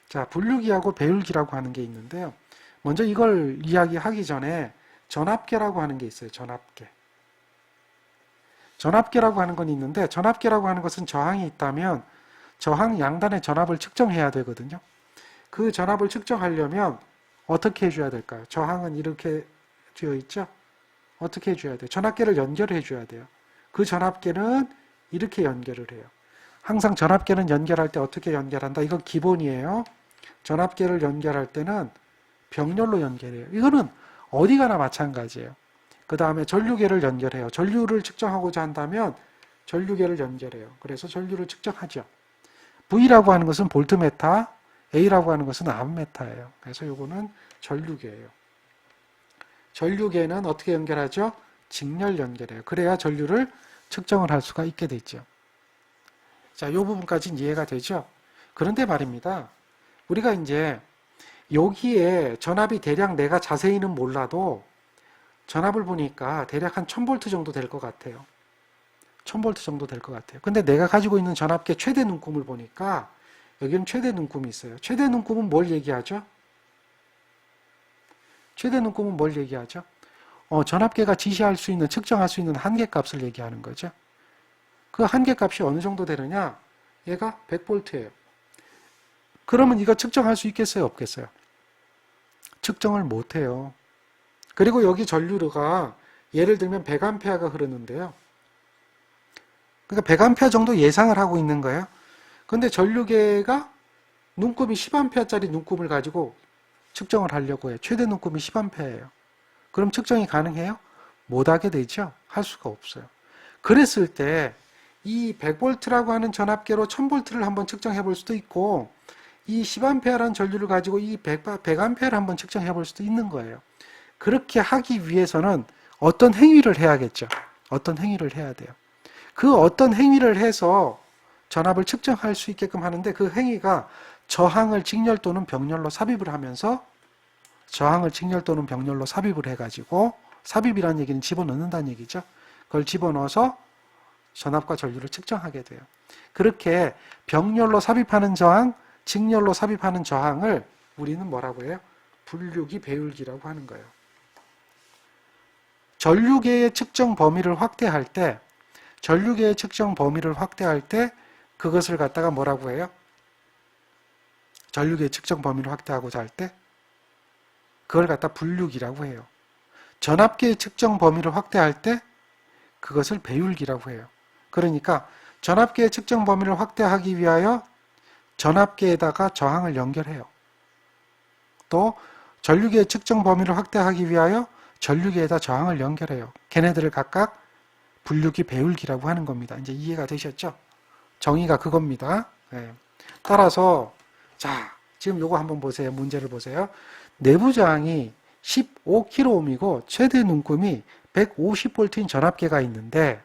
자, 분류기하고 배율기라고 하는 게 있는데요. 먼저 이걸 이야기하기 전에 전압계라고 하는 게 있어요. 전압계. 전압계라고 하는 건 있는데, 전압계라고 하는 것은 저항이 있다면 저항 양단의 전압을 측정해야 되거든요. 그 전압을 측정하려면 어떻게 해줘야 될까요? 저항은 이렇게 되어 있죠? 어떻게 해줘야 돼요? 전압계를 연결해 줘야 돼요. 그 전압계는 이렇게 연결을 해요. 항상 전압계는 연결할 때 어떻게 연결한다? 이건 기본이에요. 전압계를 연결할 때는 병렬로 연결해요. 이거는 어디 가나 마찬가지예요. 그 다음에 전류계를 연결해요. 전류를 측정하고자 한다면 전류계를 연결해요. 그래서 전류를 측정하죠. V라고 하는 것은 볼트메타, A라고 하는 것은 암메타예요. 그래서 이거는 전류계예요. 전류계는 어떻게 연결하죠? 직렬 연결해요. 그래야 전류를 측정을 할 수가 있게 되죠. 자, 이 부분까지는 이해가 되죠? 그런데 말입니다. 우리가 이제 여기에 전압이 대략 내가 자세히는 몰라도 전압을 보니까 대략 한 1000V 정도 될 것 같아요. 1000V 정도 될 것 같아요. 근데 내가 가지고 있는 전압계 최대 눈금을 보니까 여기는 최대 눈금이 있어요. 최대 눈금은 뭘 얘기하죠? 최대 눈금은 뭘 얘기하죠? 전압계가 지시할 수 있는, 측정할 수 있는 한계값을 얘기하는 거죠. 그 한계값이 어느 정도 되느냐? 얘가 100V예요. 그러면 이거 측정할 수 있겠어요? 없겠어요? 측정을 못해요. 그리고 여기 전류가 예를 들면 100A가 흐르는데요. 그러니까 100A 정도 예상을 하고 있는 거예요. 근데 전류계가 눈금이 10A짜리 눈금을 가지고 측정을 하려고 해요. 최대 눈금이 10A예요. 그럼 측정이 가능해요? 못하게 되죠. 할 수가 없어요. 그랬을 때 이 100V라고 하는 전압계로 1000V를 한번 측정해 볼 수도 있고 이 10A라는 전류를 가지고 이 100A를 한번 측정해 볼 수도 있는 거예요. 그렇게 하기 위해서는 어떤 행위를 해야겠죠. 어떤 행위를 해야 돼요. 그 어떤 행위를 해서 전압을 측정할 수 있게끔 하는데 그 행위가 저항을 직렬 또는 병렬로 삽입을 하면서 저항을 직렬 또는 병렬로 삽입을 해가지고 삽입이라는 얘기는 집어넣는다는 얘기죠. 그걸 집어넣어서 전압과 전류를 측정하게 돼요. 그렇게 병렬로 삽입하는 저항, 직렬로 삽입하는 저항을 우리는 뭐라고 해요? 분류기, 배율기라고 하는 거예요. 전류계의 측정 범위를 확대할 때 전류계의 측정 범위를 확대할 때 그것을 갖다가 뭐라고 해요? 전류계의 측정 범위를 확대하고자 할 때 그걸 갖다 분류기라고 해요. 전압계의 측정 범위를 확대할 때 그것을 배율기라고 해요. 그러니까 전압계의 측정 범위를 확대하기 위하여 전압계에다가 저항을 연결해요. 또 전류계의 측정 범위를 확대하기 위하여 전류계에다 저항을 연결해요. 걔네들을 각각 분류기, 배율기라고 하는 겁니다. 이제 이해가 되셨죠? 정의가 그겁니다. 네. 따라서 자, 지금 요거 한번 보세요. 문제를 보세요. 내부 저항이 15kΩ이고 최대 눈금이 150V인 전압계가 있는데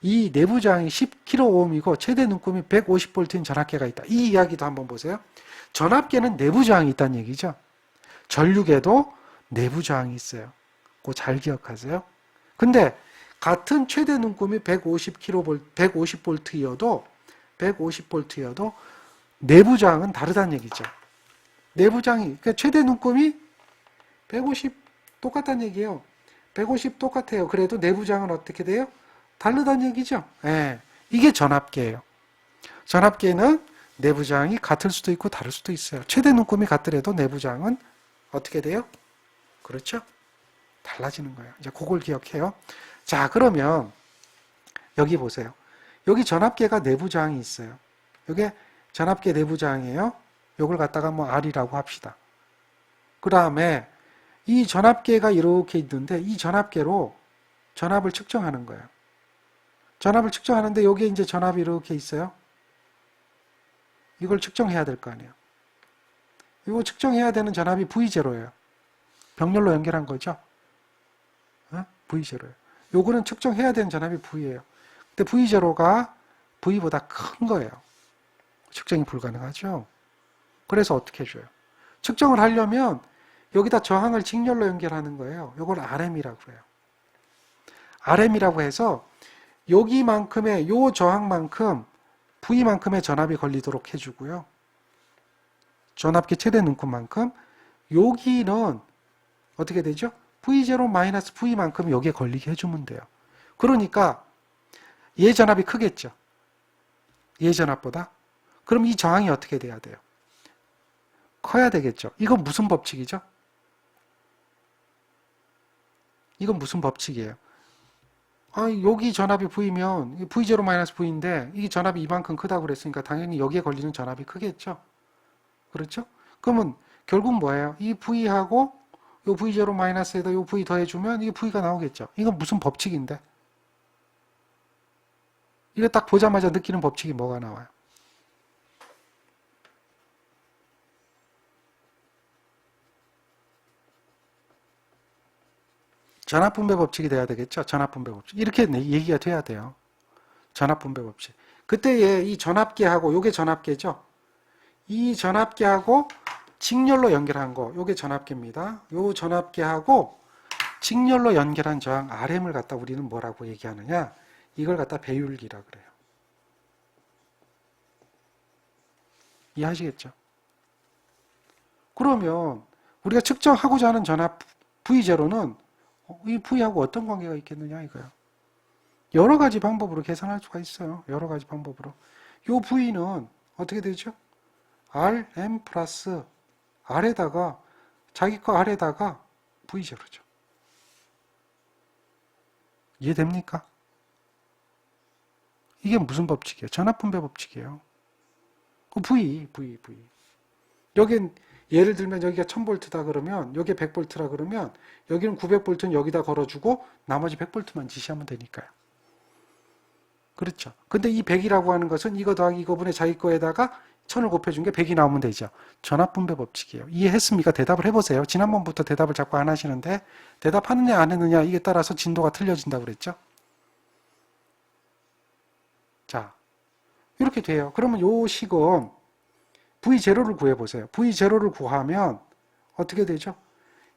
이 내부 저항이 10kΩ이고 최대 눈금이 150V인 전압계가 있다. 이 이야기도 한번 보세요. 전압계는 내부 저항이 있다는 얘기죠. 전류계도 내부 저항이 있어요. 그거 잘 기억하세요. 근데 같은 최대 눈금이 150V여도 내부 저항은 다르다는 얘기죠. 내부 저항이, 그러니까 최대 눈금이 150 똑같다는 얘기예요. 150 똑같아요. 그래도 내부 저항은 어떻게 돼요? 다르다는 얘기죠. 예, 이게 전압계예요. 전압계는 내부 저항이 같을 수도 있고 다를 수도 있어요. 최대 눈금이 같더라도 내부 저항은 어떻게 돼요? 그렇죠? 달라지는 거예요. 이제 그걸 기억해요. 자, 그러면 여기 보세요. 여기 전압계가 내부 저항이 있어요. 이게 전압계 내부 저항이에요. 이걸 갖다가 뭐 R이라고 합시다. 그 다음에 이 전압계가 이렇게 있는데 이 전압계로 전압을 측정하는 거예요. 전압을 측정하는데 여기에 이제 전압이 이렇게 있어요. 이걸 측정해야 될 거 아니에요. 이거 측정해야 되는 전압이 V0예요. 병렬로 연결한 거죠. V0예요. 요거는 측정해야 되는 전압이 V예요. 근데 V0가 V보다 큰 거예요. 측정이 불가능하죠. 그래서 어떻게 해줘요? 측정을 하려면 여기다 저항을 직렬로 연결하는 거예요. 이걸 RM이라고 해요. RM이라고 해서 여기만큼의 요 저항만큼 V만큼의 전압이 걸리도록 해주고요. 전압계 최대 눈금만큼 여기는 어떻게 되죠? V0 마이너스 V만큼 여기에 걸리게 해주면 돼요. 그러니까 얘 전압이 크겠죠. 얘 전압보다. 그럼 이 저항이 어떻게 돼야 돼요? 커야 되겠죠. 이건 무슨 법칙이죠? 이건 무슨 법칙이에요? 여기 전압이 V면 V0 마이너스 V인데 이 전압이 이만큼 크다고 그랬으니까 당연히 여기에 걸리는 전압이 크겠죠. 그렇죠? 그러면 결국 뭐예요? 이 V하고 요 V0 마이너스에다 요 V 더해주면 이게 V가 나오겠죠. 이건 무슨 법칙인데? 이거 딱 보자마자 느끼는 법칙이 뭐가 나와요? 전압분배 법칙이 돼야 되겠죠. 전압분배 법칙. 이렇게 얘기가 돼야 돼요. 전압분배 법칙. 그때 이 전압계하고 요게 전압계죠. 이 전압계하고 직렬로 연결한 거, 요게 전압계입니다. 요 전압계하고 직렬로 연결한 저항 RM을 갖다 우리는 뭐라고 얘기하느냐? 이걸 갖다 배율기라 그래요. 이해하시겠죠? 그러면 우리가 측정하고자 하는 전압 V0는 이 V하고 어떤 관계가 있겠느냐 이거야. 여러 가지 방법으로 계산할 수가 있어요. 여러 가지 방법으로. 이 V는 어떻게 되죠? RM 플러스 R에다가 자기 거 R에다가 V0죠. 이해됩니까? 이게 무슨 법칙이에요? 전압분배 법칙이에요. V. 여긴 예를 들면 여기가 1000V다 그러면 여기에 100V라 그러면 여기는 900V는 여기다 걸어주고 나머지 100V만 지시하면 되니까요. 그렇죠. 근데 이 100이라고 하는 것은 이거 더하기 이거분의 자기 거에다가 1000을 곱해준 게 100이 나오면 되죠. 전압분배 법칙이에요. 이해했습니까? 대답을 해보세요. 지난번부터 대답을 자꾸 안 하시는데 대답하느냐 안 했느냐 이게 따라서 진도가 틀려진다고 그랬죠. 자, 이렇게 돼요. 그러면 요 식은 V0를 구해보세요. V0를 구하면 어떻게 되죠?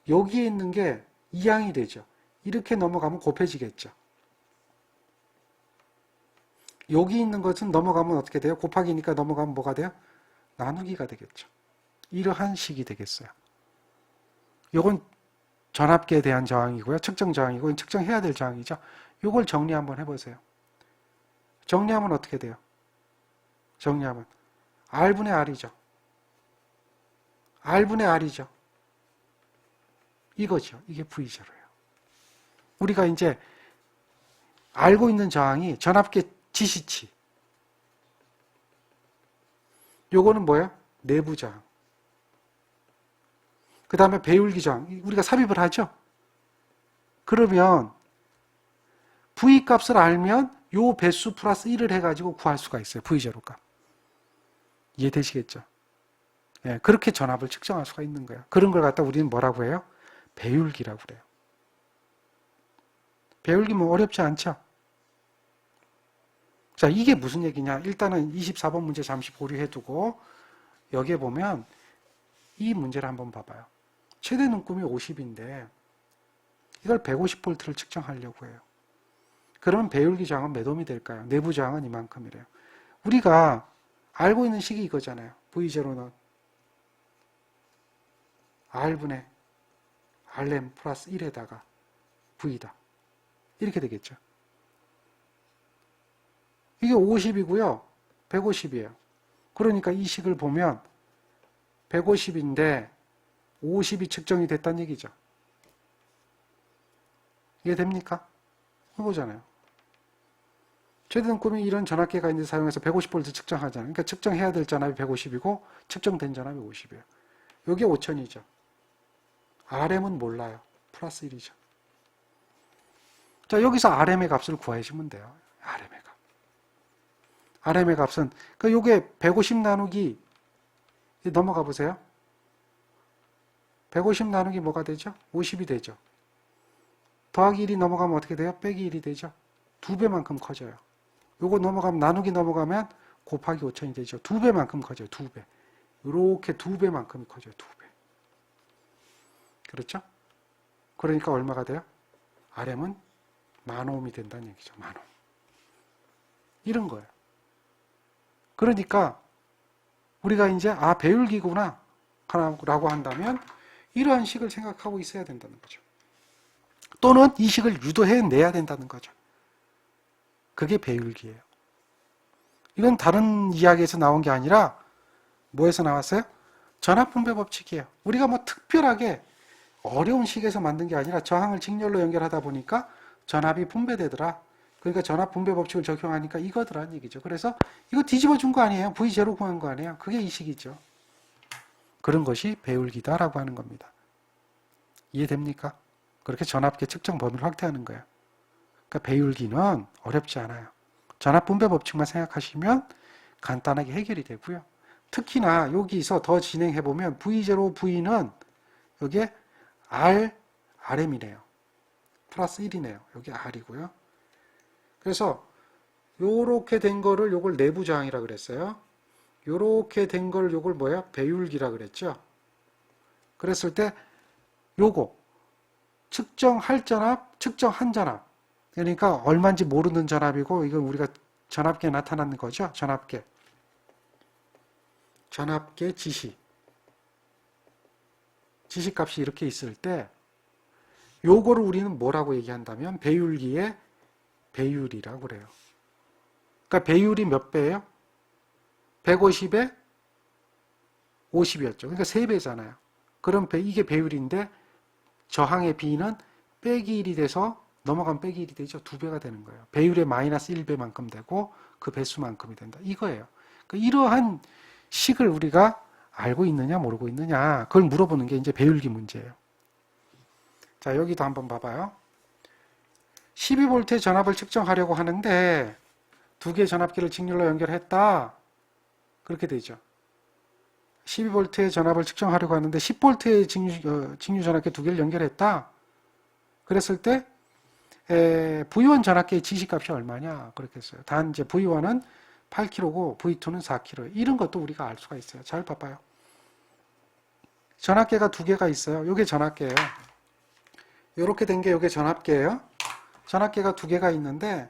여기에 있는 게 2양이 되죠. 이렇게 넘어가면 곱해지겠죠. 여기 있는 것은 넘어가면 어떻게 돼요? 곱하기니까 넘어가면 뭐가 돼요? 나누기가 되겠죠. 이러한 식이 되겠어요. 이건 전압계에 대한 저항이고요. 측정 저항이고 측정해야 될 저항이죠. 이걸 정리 한번 해보세요. 정리하면 어떻게 돼요? 정리하면 R분의 R이죠. R분의 R이죠. 이거죠. 이게 V0예요. 우리가 이제 알고 있는 저항이 전압계 지시치. 요거는 뭐예요? 내부 저항. 그 다음에 배율기 저항. 우리가 삽입을 하죠. 그러면 V 값을 알면 요 배수 플러스 1을 해가지고 구할 수가 있어요. V0 값. 이해되시겠죠? 예, 그렇게 전압을 측정할 수가 있는 거예요. 그런 걸 갖다 우리는 뭐라고 해요? 배율기라고 그래요. 배율기 뭐 어렵지 않죠? 자, 이게 무슨 얘기냐? 일단은 24번 문제 잠시 보류해두고 여기에 보면 이 문제를 한번 봐봐요. 최대 눈금이 50인데 이걸 150V를 측정하려고 해요. 그러면 배율기 저항은 몇 ohm이 될까요? 내부 저항은 이만큼이래요. 우리가 알고 있는 식이 이거잖아요. V0는 R분의 RM 플러스 1에다가 V다. 이렇게 되겠죠. 이게 50이고요. 150이에요. 그러니까 이 식을 보면 150인데 50이 측정이 됐다는 얘기죠. 이해됩니까? 이거잖아요. 최대 눈금이 이런 전압계가 있는데 사용해서 150V 측정하잖아요. 그러니까 측정해야 될 전압이 150이고 측정된 전압이 50이에요. 여기 5000이죠. RM은 몰라요. 플러스 1이죠. 자, 여기서 RM의 값을 구하시면 돼요. RM의 값. RM의 값은 그러니까 요게 150 나누기 넘어가 보세요. 150 나누기 뭐가 되죠? 50이 되죠. 더하기 1이 넘어가면 어떻게 돼요? 빼기 1이 되죠. 2배만큼 커져요. 요거 넘어가면 나누기 넘어가면 곱하기 5000이 되죠. 2배만큼 커져요. 2배. 이렇게 2배만큼이 커져요. 2배. 그렇죠? 그러니까 얼마가 돼요? RM은 10,000ohm이 된다는 얘기죠. 10,000ohm. 이런 거예요. 그러니까 우리가 이제 배율기구나. 라고 한다면 이러한 식을 생각하고 있어야 된다는 거죠. 또는 이 식을 유도해내야 된다는 거죠. 그게 배율기예요. 이건 다른 이야기에서 나온 게 아니라 뭐에서 나왔어요? 전압분배 법칙이에요. 우리가 뭐 특별하게 어려운 식에서 만든 게 아니라 저항을 직렬로 연결하다 보니까 전압이 분배되더라. 그러니까 전압분배 법칙을 적용하니까 이거더란 얘기죠. 그래서 이거 뒤집어 준 거 아니에요. V0 구한 거 아니에요. 그게 이 식이죠. 그런 것이 배율기다라고 하는 겁니다. 이해됩니까? 그렇게 전압계 측정 범위를 확대하는 거예요. 그러니까 배율기는 어렵지 않아요. 전압분배 법칙만 생각하시면 간단하게 해결이 되고요. 특히나 여기서 더 진행해보면 V0, V는 여기에 R, RM이네요. 플러스 1이네요. 여기 R이고요. 그래서 요렇게 된 거를 요걸 내부 저항이라 그랬어요. 요렇게 된 걸 요걸 뭐야? 배율기라 그랬죠. 그랬을 때 요거 측정할 전압, 측정한 전압. 그러니까 얼마인지 모르는 전압이고 이건 우리가 전압계에 나타나는 거죠. 전압계. 전압계 지시. 지시값이 이렇게 있을 때 요거를 우리는 뭐라고 얘기한다면 배율기의 배율이라고 그래요. 그러니까 배율이 몇 배예요? 150에 50이었죠. 그러니까 3배잖아요. 그럼 이게 배율인데 저항의 B는 빼기 1이 돼서 넘어가면 빼기 1이 되죠. 2배가 되는 거예요. 배율의 마이너스 1배만큼 되고 그 배수만큼이 된다. 이거예요. 그러니까 이러한 식을 우리가 알고 있느냐 모르고 있느냐 그걸 물어보는 게 이제 배율기 문제예요. 자, 여기도 한번 봐봐요. 12V의 전압을 측정하려고 하는데 두 개의 전압기를 직렬로 연결했다. 그렇게 되죠. 12V의 전압을 측정하려고 하는데 10V의 직류 전압기 두 개를 연결했다. 그랬을 때 V1 전압기의 지시값이 얼마냐 그렇게 했어요. 단 이제 V1은 8kg고 V2는 4kg. 이런 것도 우리가 알 수가 있어요. 잘 봐봐요. 전압계가 두 개가 있어요. 이게 전압계예요. 이렇게 된 게 이게 전압계예요. 전압계가 두 개가 있는데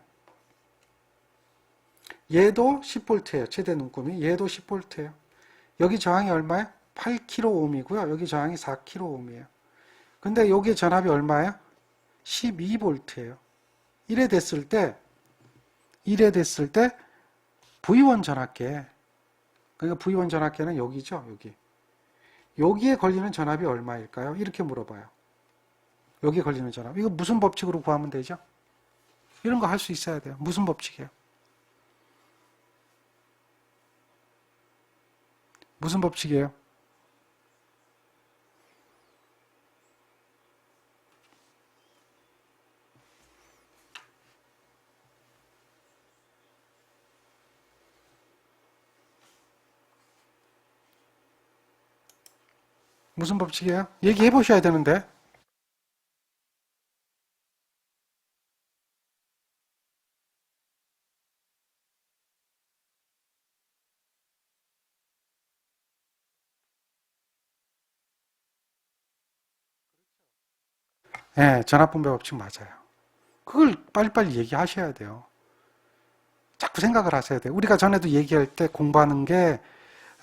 얘도 10V예요. 최대 눈금이. 얘도 10V예요. 여기 저항이 얼마예요? 8kΩ이고요. 여기 저항이 4kΩ이에요. 근데 여기 전압이 얼마예요? 12V예요. 이래 됐을 때 V1 전압계, 그러니까 V1 전압계는 여기죠. 여기에 걸리는 전압이 얼마일까요? 이렇게 물어봐요. 여기에 걸리는 전압. 이거 무슨 법칙으로 구하면 되죠? 이런 거 할 수 있어야 돼요. 무슨 법칙이에요? 무슨 법칙이에요? 무슨 법칙이에요? 얘기해 보셔야 되는데. 네, 전압분배 법칙 맞아요. 그걸 빨리빨리 얘기하셔야 돼요. 자꾸 생각을 하셔야 돼요. 우리가 전에도 얘기할 때 공부하는 게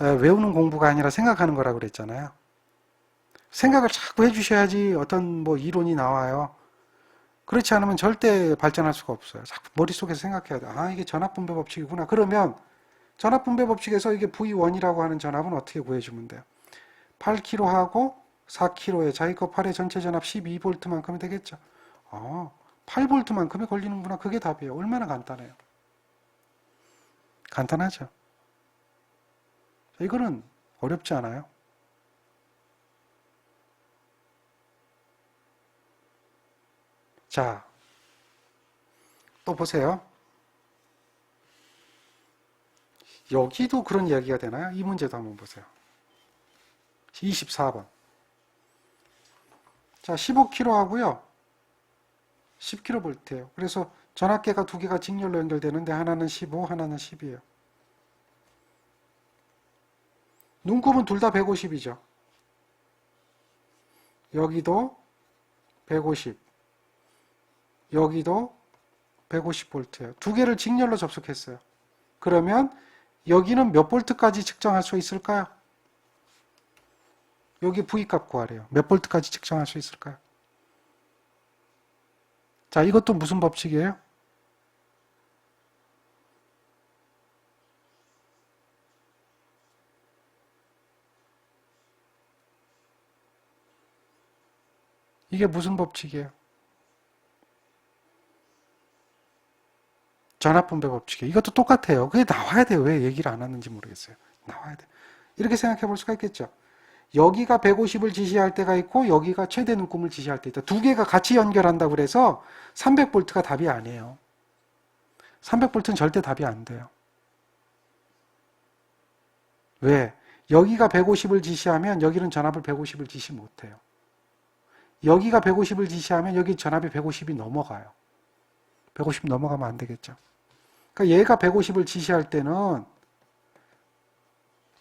외우는 공부가 아니라 생각하는 거라고 그랬잖아요. 생각을 자꾸 해주셔야지 어떤 뭐 이론이 나와요. 그렇지 않으면 절대 발전할 수가 없어요. 자꾸 머릿속에서 생각해야 돼요. 아, 이게 전압분배 법칙이구나. 그러면 전압분배 법칙에서 이게 V1이라고 하는 전압은 어떻게 구해주면 돼요? 8kg하고 4kg의 자기 거 8의 전체 전압 12V만큼이 되겠죠. 8V만큼이 걸리는구나. 그게 답이에요. 얼마나 간단해요. 간단하죠. 이거는 어렵지 않아요. 자, 또 보세요. 여기도 그런 이야기가 되나요? 이 문제도 한번 보세요. 24번. 자, 15kg 하고요. 10kV예요. 그래서 전압계가 두 개가 직렬로 연결되는데 하나는 15, 하나는 10이에요. 눈곱은 둘 다 150이죠. 여기도 150. 여기도 150V예요. 두 개를 직렬로 접속했어요. 그러면 여기는 몇 볼트까지 측정할 수 있을까요? 여기 V값 구하래요. 몇 볼트까지 측정할 수 있을까요? 자, 이것도 무슨 법칙이에요? 이게 무슨 법칙이에요? 전압분배 법칙이에요. 이것도 똑같아요. 그게 나와야 돼요. 왜 얘기를 안 하는지 모르겠어요. 나와야 돼. 이렇게 생각해 볼 수가 있겠죠. 여기가 150을 지시할 때가 있고 여기가 최대 눈금을 지시할 때 있다. 두 개가 같이 연결한다고 그래서 300V가 답이 아니에요. 300V는 절대 답이 안 돼요. 왜? 여기가 150을 지시하면 여기는 전압을 150을 지시 못해요. 여기가 150을 지시하면 여기 전압이 150이 넘어가요. 150 넘어가면 안 되겠죠. 그러니까 얘가 150을 지시할 때는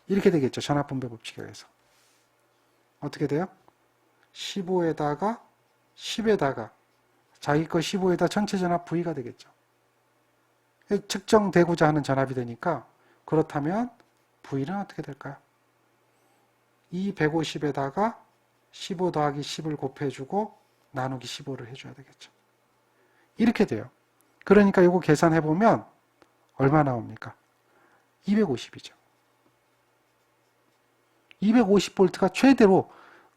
이렇게 되겠죠. 전압분배 법칙에 의해서. 어떻게 돼요? 15에다가 10에다가 자기 거 15에다 전체 전압 V가 되겠죠. 측정되고자 하는 전압이 되니까 그렇다면 V는 어떻게 될까요? 이 150에다가 15 더하기 10을 곱해주고 나누기 15를 해줘야 되겠죠. 이렇게 돼요. 그러니까 이거 계산해보면 얼마 나옵니까? 250이죠. 250V가 최대로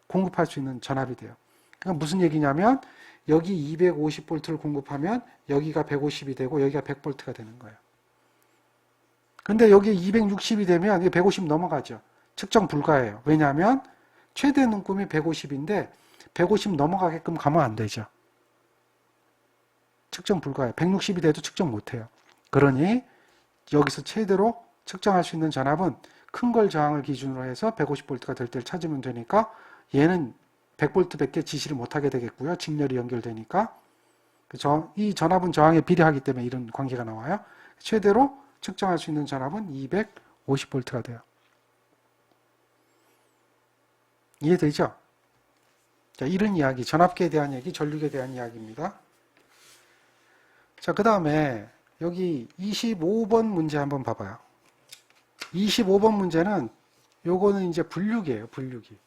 공급할 수 있는 전압이 돼요. 그러니까 무슨 얘기냐면 여기 250V를 공급하면 여기가 150이 되고 여기가 100V가 되는 거예요. 근데 여기 260이 되면 이게 150 넘어가죠. 측정 불가해요. 왜냐하면 최대 눈금이 150인데 150 넘어가게끔 가면 안 되죠. 측정 불가해요. 160이 돼도 측정 못해요. 그러니 여기서 최대로 측정할 수 있는 전압은 큰 걸 저항을 기준으로 해서 150V가 될 때를 찾으면 되니까 얘는 100V밖에 지시를 못하게 되겠고요. 직렬이 연결되니까. 이 전압은 저항에 비례하기 때문에 이런 관계가 나와요. 최대로 측정할 수 있는 전압은 250V가 돼요. 이해되죠? 자, 이런 이야기, 전압계에 대한 얘기, 전류계에 대한 이야기입니다. 자, 그 다음에 여기 25번 문제 한번 봐봐요. 25번 문제는 요거는 이제 분류기예요. 분류기.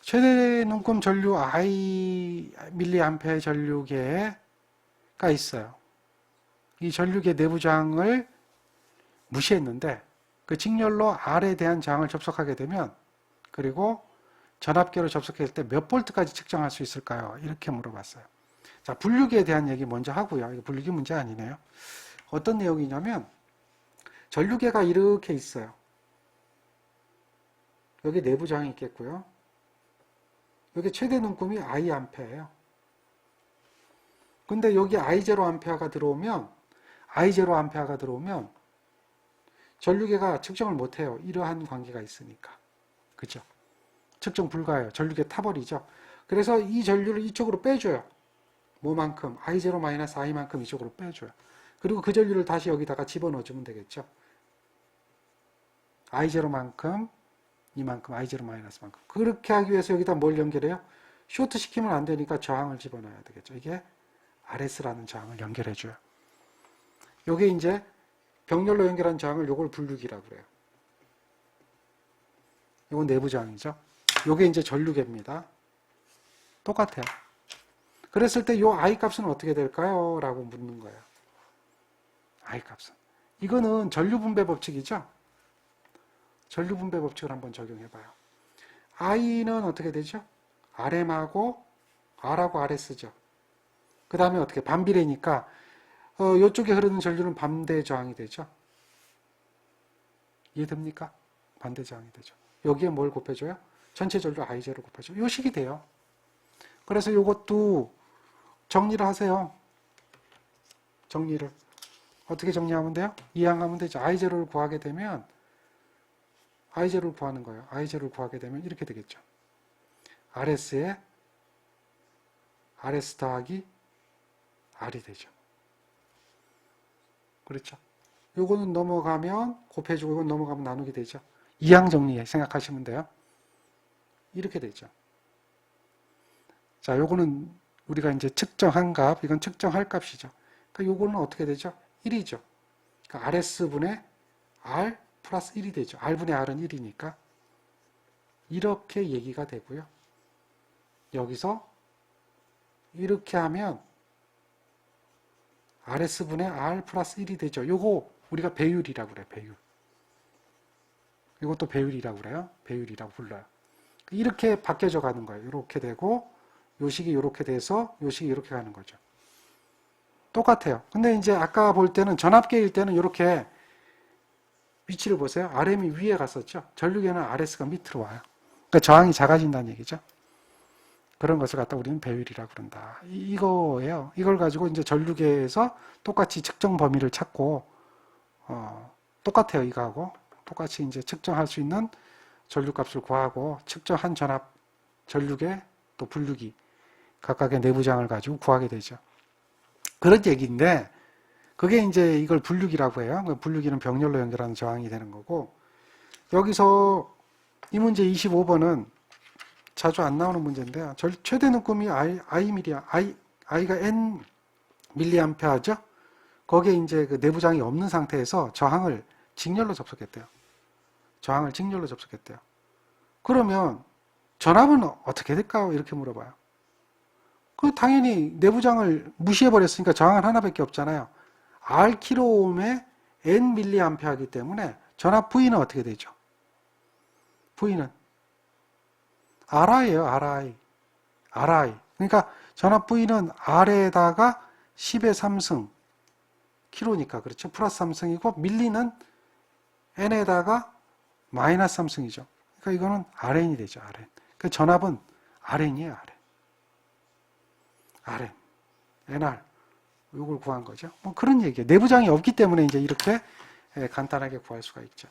최대 눈금 전류 I 밀리암페어 전류계가 있어요. 이 전류계 내부 저항을 무시했는데 그 직렬로 R에 대한 저항을 접속하게 되면 그리고 전압계로 접속했을 때 몇 볼트까지 측정할 수 있을까요? 이렇게 물어봤어요. 자, 분류기에 대한 얘기 먼저 하고요. 이거 분류기 문제 아니네요. 어떤 내용이냐면 전류계가 이렇게 있어요. 여기 내부 저항이 있겠고요. 여기 최대 눈금이 I 암페어예요. 근데 여기 I0 암페어가 들어오면 전류계가 측정을 못해요. 이러한 관계가 있으니까. 그죠? 측정 불가해요. 전류계 타버리죠. 그래서 이 전류를 이쪽으로 빼줘요. 뭐만큼? I0-I만큼 이쪽으로 빼줘요. 그리고 그 전류를 다시 여기다가 집어넣어주면 되겠죠. I0만큼, 이만큼, I0-만큼. 그렇게 하기 위해서 여기다 뭘 연결해요? 쇼트 시키면 안 되니까 저항을 집어넣어야 되겠죠. 이게 RS라는 저항을 연결해줘요. 요게 이제 병렬로 연결한 저항을 요걸 분류기라고 그래요. 이건 내부 저항이죠. 요게 이제 전류계입니다. 똑같아요. 그랬을 때 요 I 값은 어떻게 될까요? 라고 묻는 거예요. I 값은. 이거는 전류 분배 법칙이죠. 전류 분배 법칙을 한번 적용해 봐요. I는 어떻게 되죠? RM하고 R하고 RS죠. 그 다음에 어떻게 반비례니까 이쪽에 흐르는 전류는 반대 저항이 되죠. 이해됩니까? 반대 저항이 되죠. 여기에 뭘 곱해줘요? 전체 전류 I0를 곱해줘요. 요 식이 돼요. 그래서 이것도 정리를 하세요. 정리를. 어떻게 정리하면 돼요? 이항하면 되죠. I0를 구하게 되면 I0를 구하는 거예요. I0를 구하게 되면 이렇게 되겠죠. RS에 RS 더하기 R이 되죠. 그렇죠. 요거는 넘어가면 곱해주고 이건 넘어가면 나누게 되죠. 이항 정리해 생각하시면 돼요. 이렇게 되죠. 자, 요거는 우리가 이제 측정한 값, 이건 측정할 값이죠. 그러니까 요거는 어떻게 되죠? 1이죠. 그러니까 RS분의 R 플러스 1이 되죠. R분의 R은 1이니까. 이렇게 얘기가 되고요. 여기서 이렇게 하면 RS분의 R 플러스 1이 되죠. 요거 우리가 배율이라고 그래요. 배율. 이것도 배율이라고 그래요. 배율이라고 불러요. 이렇게 바뀌어져 가는 거예요. 이렇게 되고 요 식이 이렇게 돼서 요 식이 이렇게 가는 거죠. 똑같아요. 근데 이제 아까 볼 때는 전압계일 때는 이렇게 위치를 보세요. RM이 위에 갔었죠. 전류계는 RS가 밑으로 와요. 그러니까 저항이 작아진다는 얘기죠. 그런 것을 갖다 우리는 배율이라고 그런다. 이거예요. 이걸 가지고 이제 전류계에서 똑같이 측정 범위를 찾고 똑같아요. 이거하고 똑같이 이제 측정할 수 있는 전류값을 구하고 측정한 전압, 전류계 또 분류기 각각의 내부장을 가지고 구하게 되죠. 그런 얘기인데 그게 이제 이걸 분류기라고 해요. 분류기는 병렬로 연결하는 저항이 되는 거고 여기서 이 문제 25번은 자주 안 나오는 문제인데요. 최대 눈금이 I가 N 밀리암페어죠. 거기에 이제 그 내부장이 없는 상태에서 저항을 직렬로 접속했대요. 저항을 직렬로 접속했대요. 그러면 전압은 어떻게 될까요? 이렇게 물어봐요. 그 당연히 내부장을 무시해버렸으니까 저항은 하나밖에 없잖아요. R 킬로옴에 N 밀리암페어이기 때문에 전압 V는 어떻게 되죠? V는 RI예요. RI. 그러니까 전압 V는 R에다가 10의 3승 킬로니까 그렇죠. 플러스 3승이고 밀리는 N에다가 마이너스 3승이죠. 그러니까 이거는 RN이 되죠. RN. 그 전압은 RN이에요. RN. NR. 이걸 구한 거죠. 뭐 그런 얘기예요. 내부장이 없기 때문에 이제 이렇게 간단하게 구할 수가 있죠.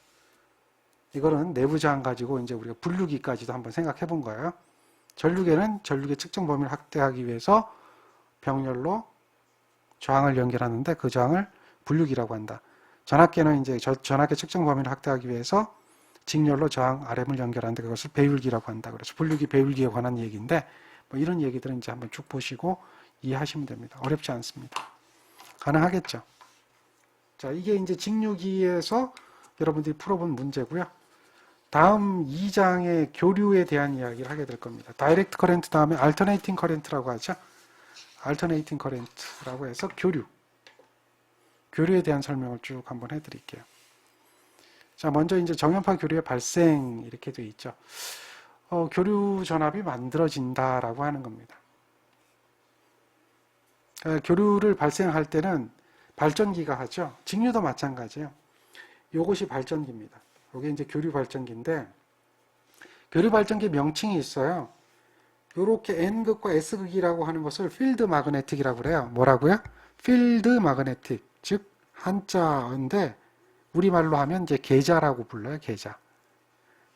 이거는 내부장 가지고 이제 우리가 분류기까지도 한번 생각해 본 거예요. 전류계는 전류계 측정 범위를 확대하기 위해서 병렬로 저항을 연결하는데 그 저항을 분류기라고 한다. 전압계는 이제 전압계 측정 범위를 확대하기 위해서 직렬로 저항 RM을 연결하는데 그것을 배율기라고 한다. 그래서 분류기, 배율기에 관한 얘기인데 뭐 이런 얘기들은 이제 한번 쭉 보시고 이해하시면 됩니다. 어렵지 않습니다. 가능하겠죠. 자, 이게 이제 직류기에서 여러분들이 풀어본 문제고요. 다음 2장의 교류에 대한 이야기를 하게 될 겁니다. 다이렉트 커렌트 다음에 알터네이팅 커렌트라고 하죠. 알터네이팅 커렌트라고 해서 교류에 대한 설명을 쭉 한번 해드릴게요. 자, 먼저 이제 정연파 교류의 발생 이렇게 되어 있죠. 교류 전압이 만들어진다라고 하는 겁니다. 교류를 발생할 때는 발전기가 하죠. 직류도 마찬가지예요. 이것이 발전기입니다. 이게 이제 교류 발전기인데 교류 발전기 명칭이 있어요. 이렇게 N극과 S극이라고 하는 것을 필드 마그네틱이라고 그래요. 뭐라고요? 필드 마그네틱, 즉 한자인데 우리말로 하면 이제 계자라고 불러요.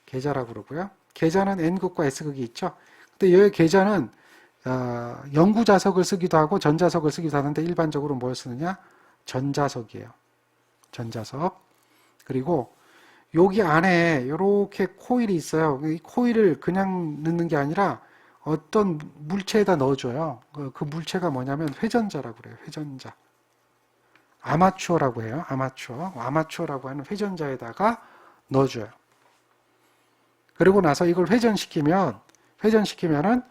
계자라고 그러고요. 계자는 N극과 S극이 있죠. 근데 이 계자는 영구자석을 쓰기도 하고 전자석을 쓰기도 하는데 일반적으로 뭘 쓰느냐? 전자석이에요. 전자석. 그리고 여기 안에 이렇게 코일이 있어요. 이 코일을 그냥 넣는 게 아니라 어떤 물체에다 넣어줘요. 그 물체가 뭐냐면 회전자라고 그래요. 회전자. 아마추어라고 해요. 아마추어라고 하는 회전자에다가 넣어줘요. 그리고 나서 이걸 회전시키면은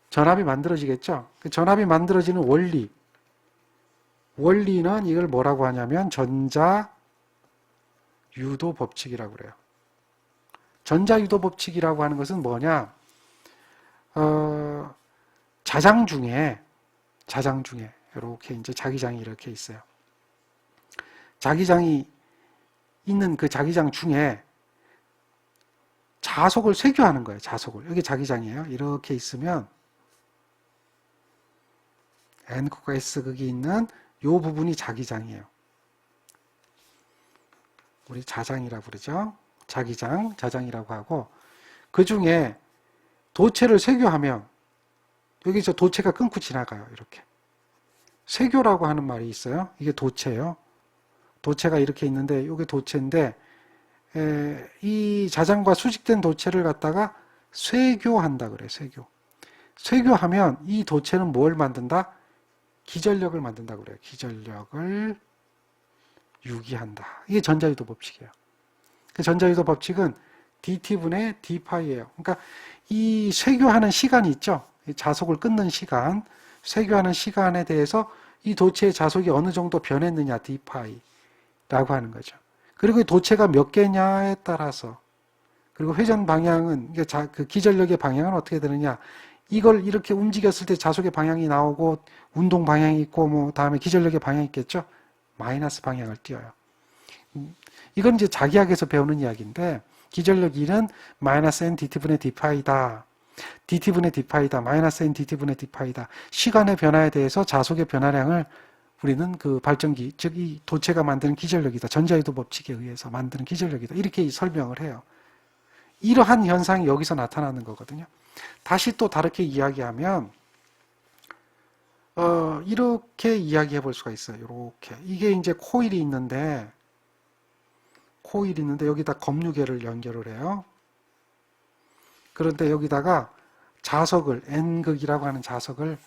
전압이 만들어지겠죠. 그 전압이 만들어지는 원리는 이걸 뭐라고 하냐면 전자유도 법칙이라고 그래요. 전자유도 법칙이라고 하는 것은 뭐냐? 자장 중에 이렇게 이제 자기장이 이렇게 있어요. 자기장이 있는 그 자기장 중에 자속을 쇄교하는 거예요. 자속을. 이게 자기장이에요. 이렇게 있으면 N극과 S극이 있는 이 부분이 자기장이에요. 우리 자장이라고 그러죠. 자장이라고 하고 그 중에 도체를 쇄교하면 여기서 도체가 끊고 지나가요. 이렇게. 쇄교라고 하는 말이 있어요. 이게 도체예요. 도체가 이렇게 있는데 이게 도체인데 이 자장과 수직된 도체를 갖다가 쇄교한다 그래요. 쇄교하면 이 도체는 뭘 만든다? 기전력을 만든다 그래요. 기전력을 유기한다. 이게 전자유도 법칙이에요. 그 전자유도 법칙은 dt분의 d파이예요. 그러니까 이 쇄교하는 시간이 있죠. 자속을 끊는 시간, 쇄교하는 시간에 대해서 이 도체의 자속이 어느 정도 변했느냐 d파이라고 하는 거죠. 그리고 이 도체가 몇 개냐에 따라서, 그리고 회전 방향은 그 기전력의 방향은 어떻게 되느냐, 이걸 이렇게 움직였을 때 자속의 방향이 나오고 운동 방향이 있고 뭐 다음에 기전력의 방향이 있겠죠. 마이너스 방향을 띄어요. 이건 이제 자기학에서 배우는 이야기인데, 기전력 1은 마이너스 n dt분의 d파이다. dt분의 d파이다. 마이너스 n dt분의 d파이다. 시간의 변화에 대해서 자속의 변화량을 우리는 그 발전기, 즉 이 도체가 만드는 기전력이다. 전자유도 법칙에 의해서 만드는 기전력이다. 이렇게 설명을 해요. 이러한 현상이 여기서 나타나는 거거든요. 다시 또 다르게 이야기하면 이렇게 이야기해 볼 수가 있어요. 이렇게. 이게 이제 코일이 있는데 여기다 검유계를 연결을 해요. 그런데 여기다가 자석을, N극이라고 하는 자석을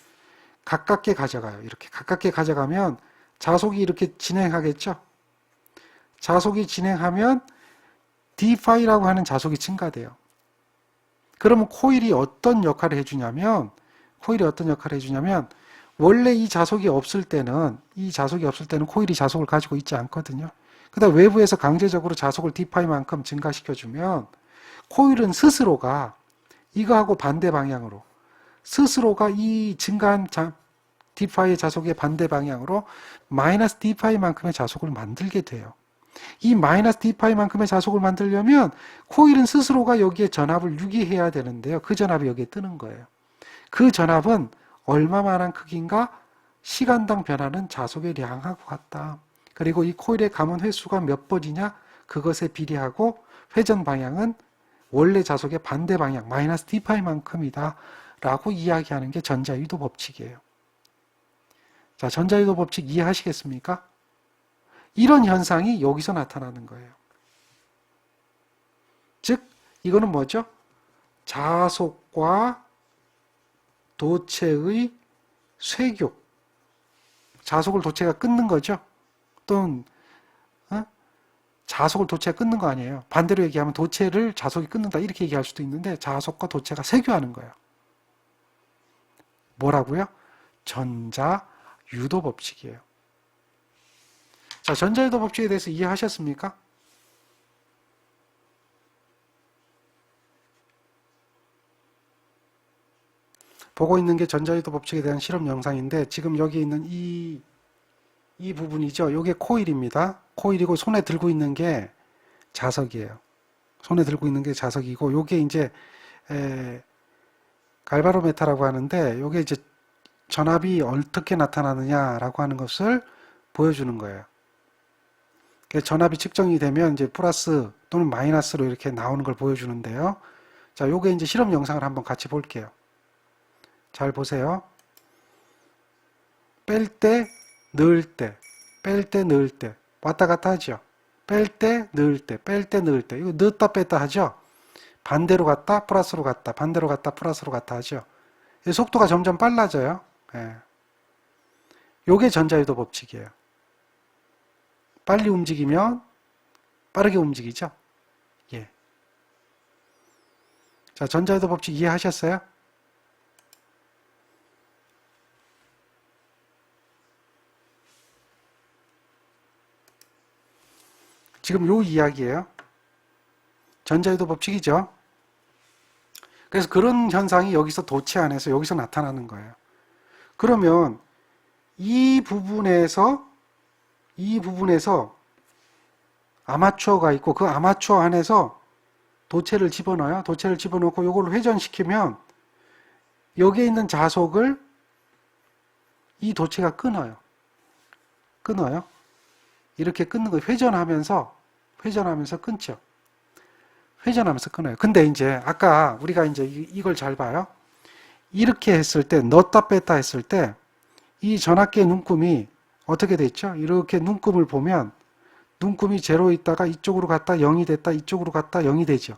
가깝게 가져가요. 이렇게 가깝게 가져가면 자속이 이렇게 진행하겠죠. 자속이 진행하면 d파이라고 하는 자속이 증가돼요. 그러면 코일이 어떤 역할을 해주냐면 원래 이 자속이 없을 때는 코일이 자속을 가지고 있지 않거든요. 그다음 외부에서 강제적으로 자속을 d파이만큼 증가시켜주면 코일은 스스로가 이거하고 반대 방향으로 스스로가 이 증가한 d파이의 자속의 반대 방향으로 마이너스 d파이만큼의 자속을 만들게 돼요. 이 마이너스 d파이만큼의 자속을 만들려면 코일은 스스로가 여기에 전압을 유기해야 되는데요. 그 전압이 여기에 뜨는 거예요. 그 전압은 얼마만한 크기인가? 시간당 변하는 자속의 양하고 같다. 그리고 이 코일의 감원 횟수가 몇 번이냐? 그것에 비례하고 회전 방향은 원래 자속의 반대 방향 마이너스 d파이만큼이다 라고 이야기하는 게 전자유도 법칙이에요. 자, 전자유도 법칙 이해하시겠습니까? 이런 현상이 여기서 나타나는 거예요. 즉 이거는 뭐죠? 자속과 도체의 쇄교. 자속을 도체가 끊는 거죠. 또는 자속을 도체가 끊는 거 아니에요. 반대로 얘기하면 도체를 자속이 끊는다 이렇게 얘기할 수도 있는데 자속과 도체가 쇄교하는 거예요. 뭐라고요? 전자유도 법칙이에요. 자, 전자유도 법칙에 대해서 이해하셨습니까? 보고 있는 게 전자유도 법칙에 대한 실험 영상인데 지금 여기 있는 이 부분이죠. 이게 코일입니다. 코일이고 손에 들고 있는 게 자석이에요. 손에 들고 있는 게 자석이고 이게 이제 갈바로메타라고 하는데 이게 이제 전압이 어떻게 나타나느냐라고 하는 것을 보여주는 거예요. 전압이 측정이 되면 이제 플러스 또는 마이너스로 이렇게 나오는 걸 보여주는데요. 자, 요게 이제 실험 영상을 한번 같이 볼게요. 잘 보세요. 뺄 때, 넣을 때, 뺄 때, 넣을 때 왔다 갔다 하죠. 뺄 때, 넣을 때, 뺄 때, 넣을 때 이거 넣었다 뺐다 하죠. 반대로 갔다 플러스로 갔다 반대로 갔다 플러스로 갔다 하죠. 속도가 점점 빨라져요. 예. 요게 전자유도 법칙이에요. 빨리 움직이면 빠르게 움직이죠. 예. 자, 전자유도 법칙 이해하셨어요? 지금 요 이야기예요. 전자유도 법칙이죠. 그래서 그런 현상이 여기서 도체 안에서 여기서 나타나는 거예요. 그러면 이 부분에서 아마추어가 있고 그 아마추어 안에서 도체를 집어넣어요. 도체를 집어넣고 이걸 회전시키면 여기에 있는 자속을 이 도체가 끊어요. 이렇게 끊는 거예요. 회전하면서 끊죠. 회전하면서 끊어요. 근데 이제 아까 우리가 이제 이걸 잘 봐요. 이렇게 했을 때 넣었다 뺐다 했을 때 이 전압계의 눈금이 어떻게 됐죠? 이렇게 눈금을 보면 눈금이 제로에 있다가 이쪽으로 갔다 0이 됐다 이쪽으로 갔다 0이 되죠.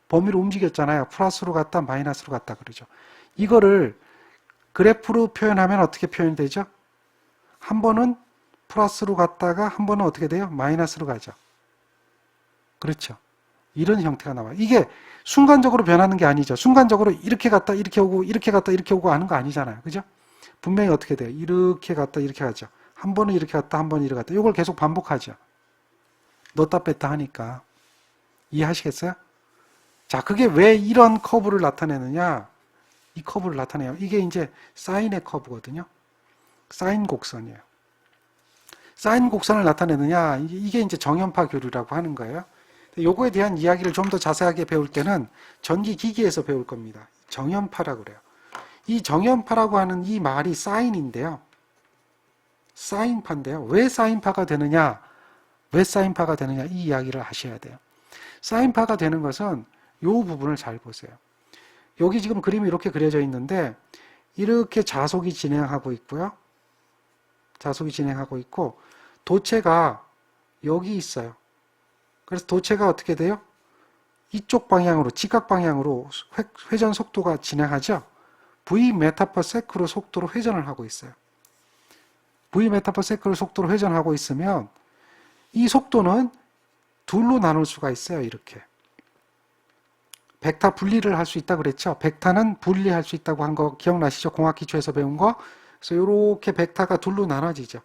범위로 움직였잖아요. 플러스로 갔다 마이너스로 갔다 그러죠. 이거를 그래프로 표현하면 어떻게 표현이 되죠? 한 번은 플러스로 갔다가 한 번은 어떻게 돼요? 마이너스로 가죠. 그렇죠. 이런 형태가 나와요. 이게 순간적으로 변하는 게 아니죠. 순간적으로 이렇게 갔다 이렇게 오고 이렇게 갔다 이렇게 오고 하는 거 아니잖아요. 그죠? 분명히 어떻게 돼요? 이렇게 갔다 이렇게 가죠. 한 번은 이렇게 갔다 한 번은 이렇게 갔다. 이걸 계속 반복하죠. 넣었다 뺐다 하니까. 이해하시겠어요? 자, 그게 왜 이런 커브를 나타내느냐? 이 커브를 나타내요. 이게 이제 사인의 커브거든요. 사인 곡선이에요. 사인 곡선을 나타내느냐? 이게 이제 정연파 교류라고 하는 거예요. 요거에 대한 이야기를 좀 더 자세하게 배울 때는 전기기기에서 배울 겁니다. 정연파라고 그래요. 이 정연파라고 하는 이 말이 사인인데요. 사인파인데요. 왜 사인파가 되느냐? 왜 사인파가 되느냐? 이 이야기를 하셔야 돼요. 사인파가 되는 것은 요 부분을 잘 보세요. 여기 지금 그림이 이렇게 그려져 있는데 이렇게 자속이 진행하고 있고요. 자속이 진행하고 있고 도체가 여기 있어요. 그래서 도체가 어떻게 돼요? 이쪽 방향으로 직각 방향으로 회전 속도가 진행하죠. V 메타/세크로 속도로 회전을 하고 있어요. V 메타/세크로 속도로 회전하고 있으면 이 속도는 둘로 나눌 수가 있어요. 이렇게. 벡터 분리를 할 수 있다 그랬죠. 벡터는 분리할 수 있다고 한 거 기억나시죠? 공학 기초에서 배운 거. 그래서 이렇게 벡터가 둘로 나눠지죠.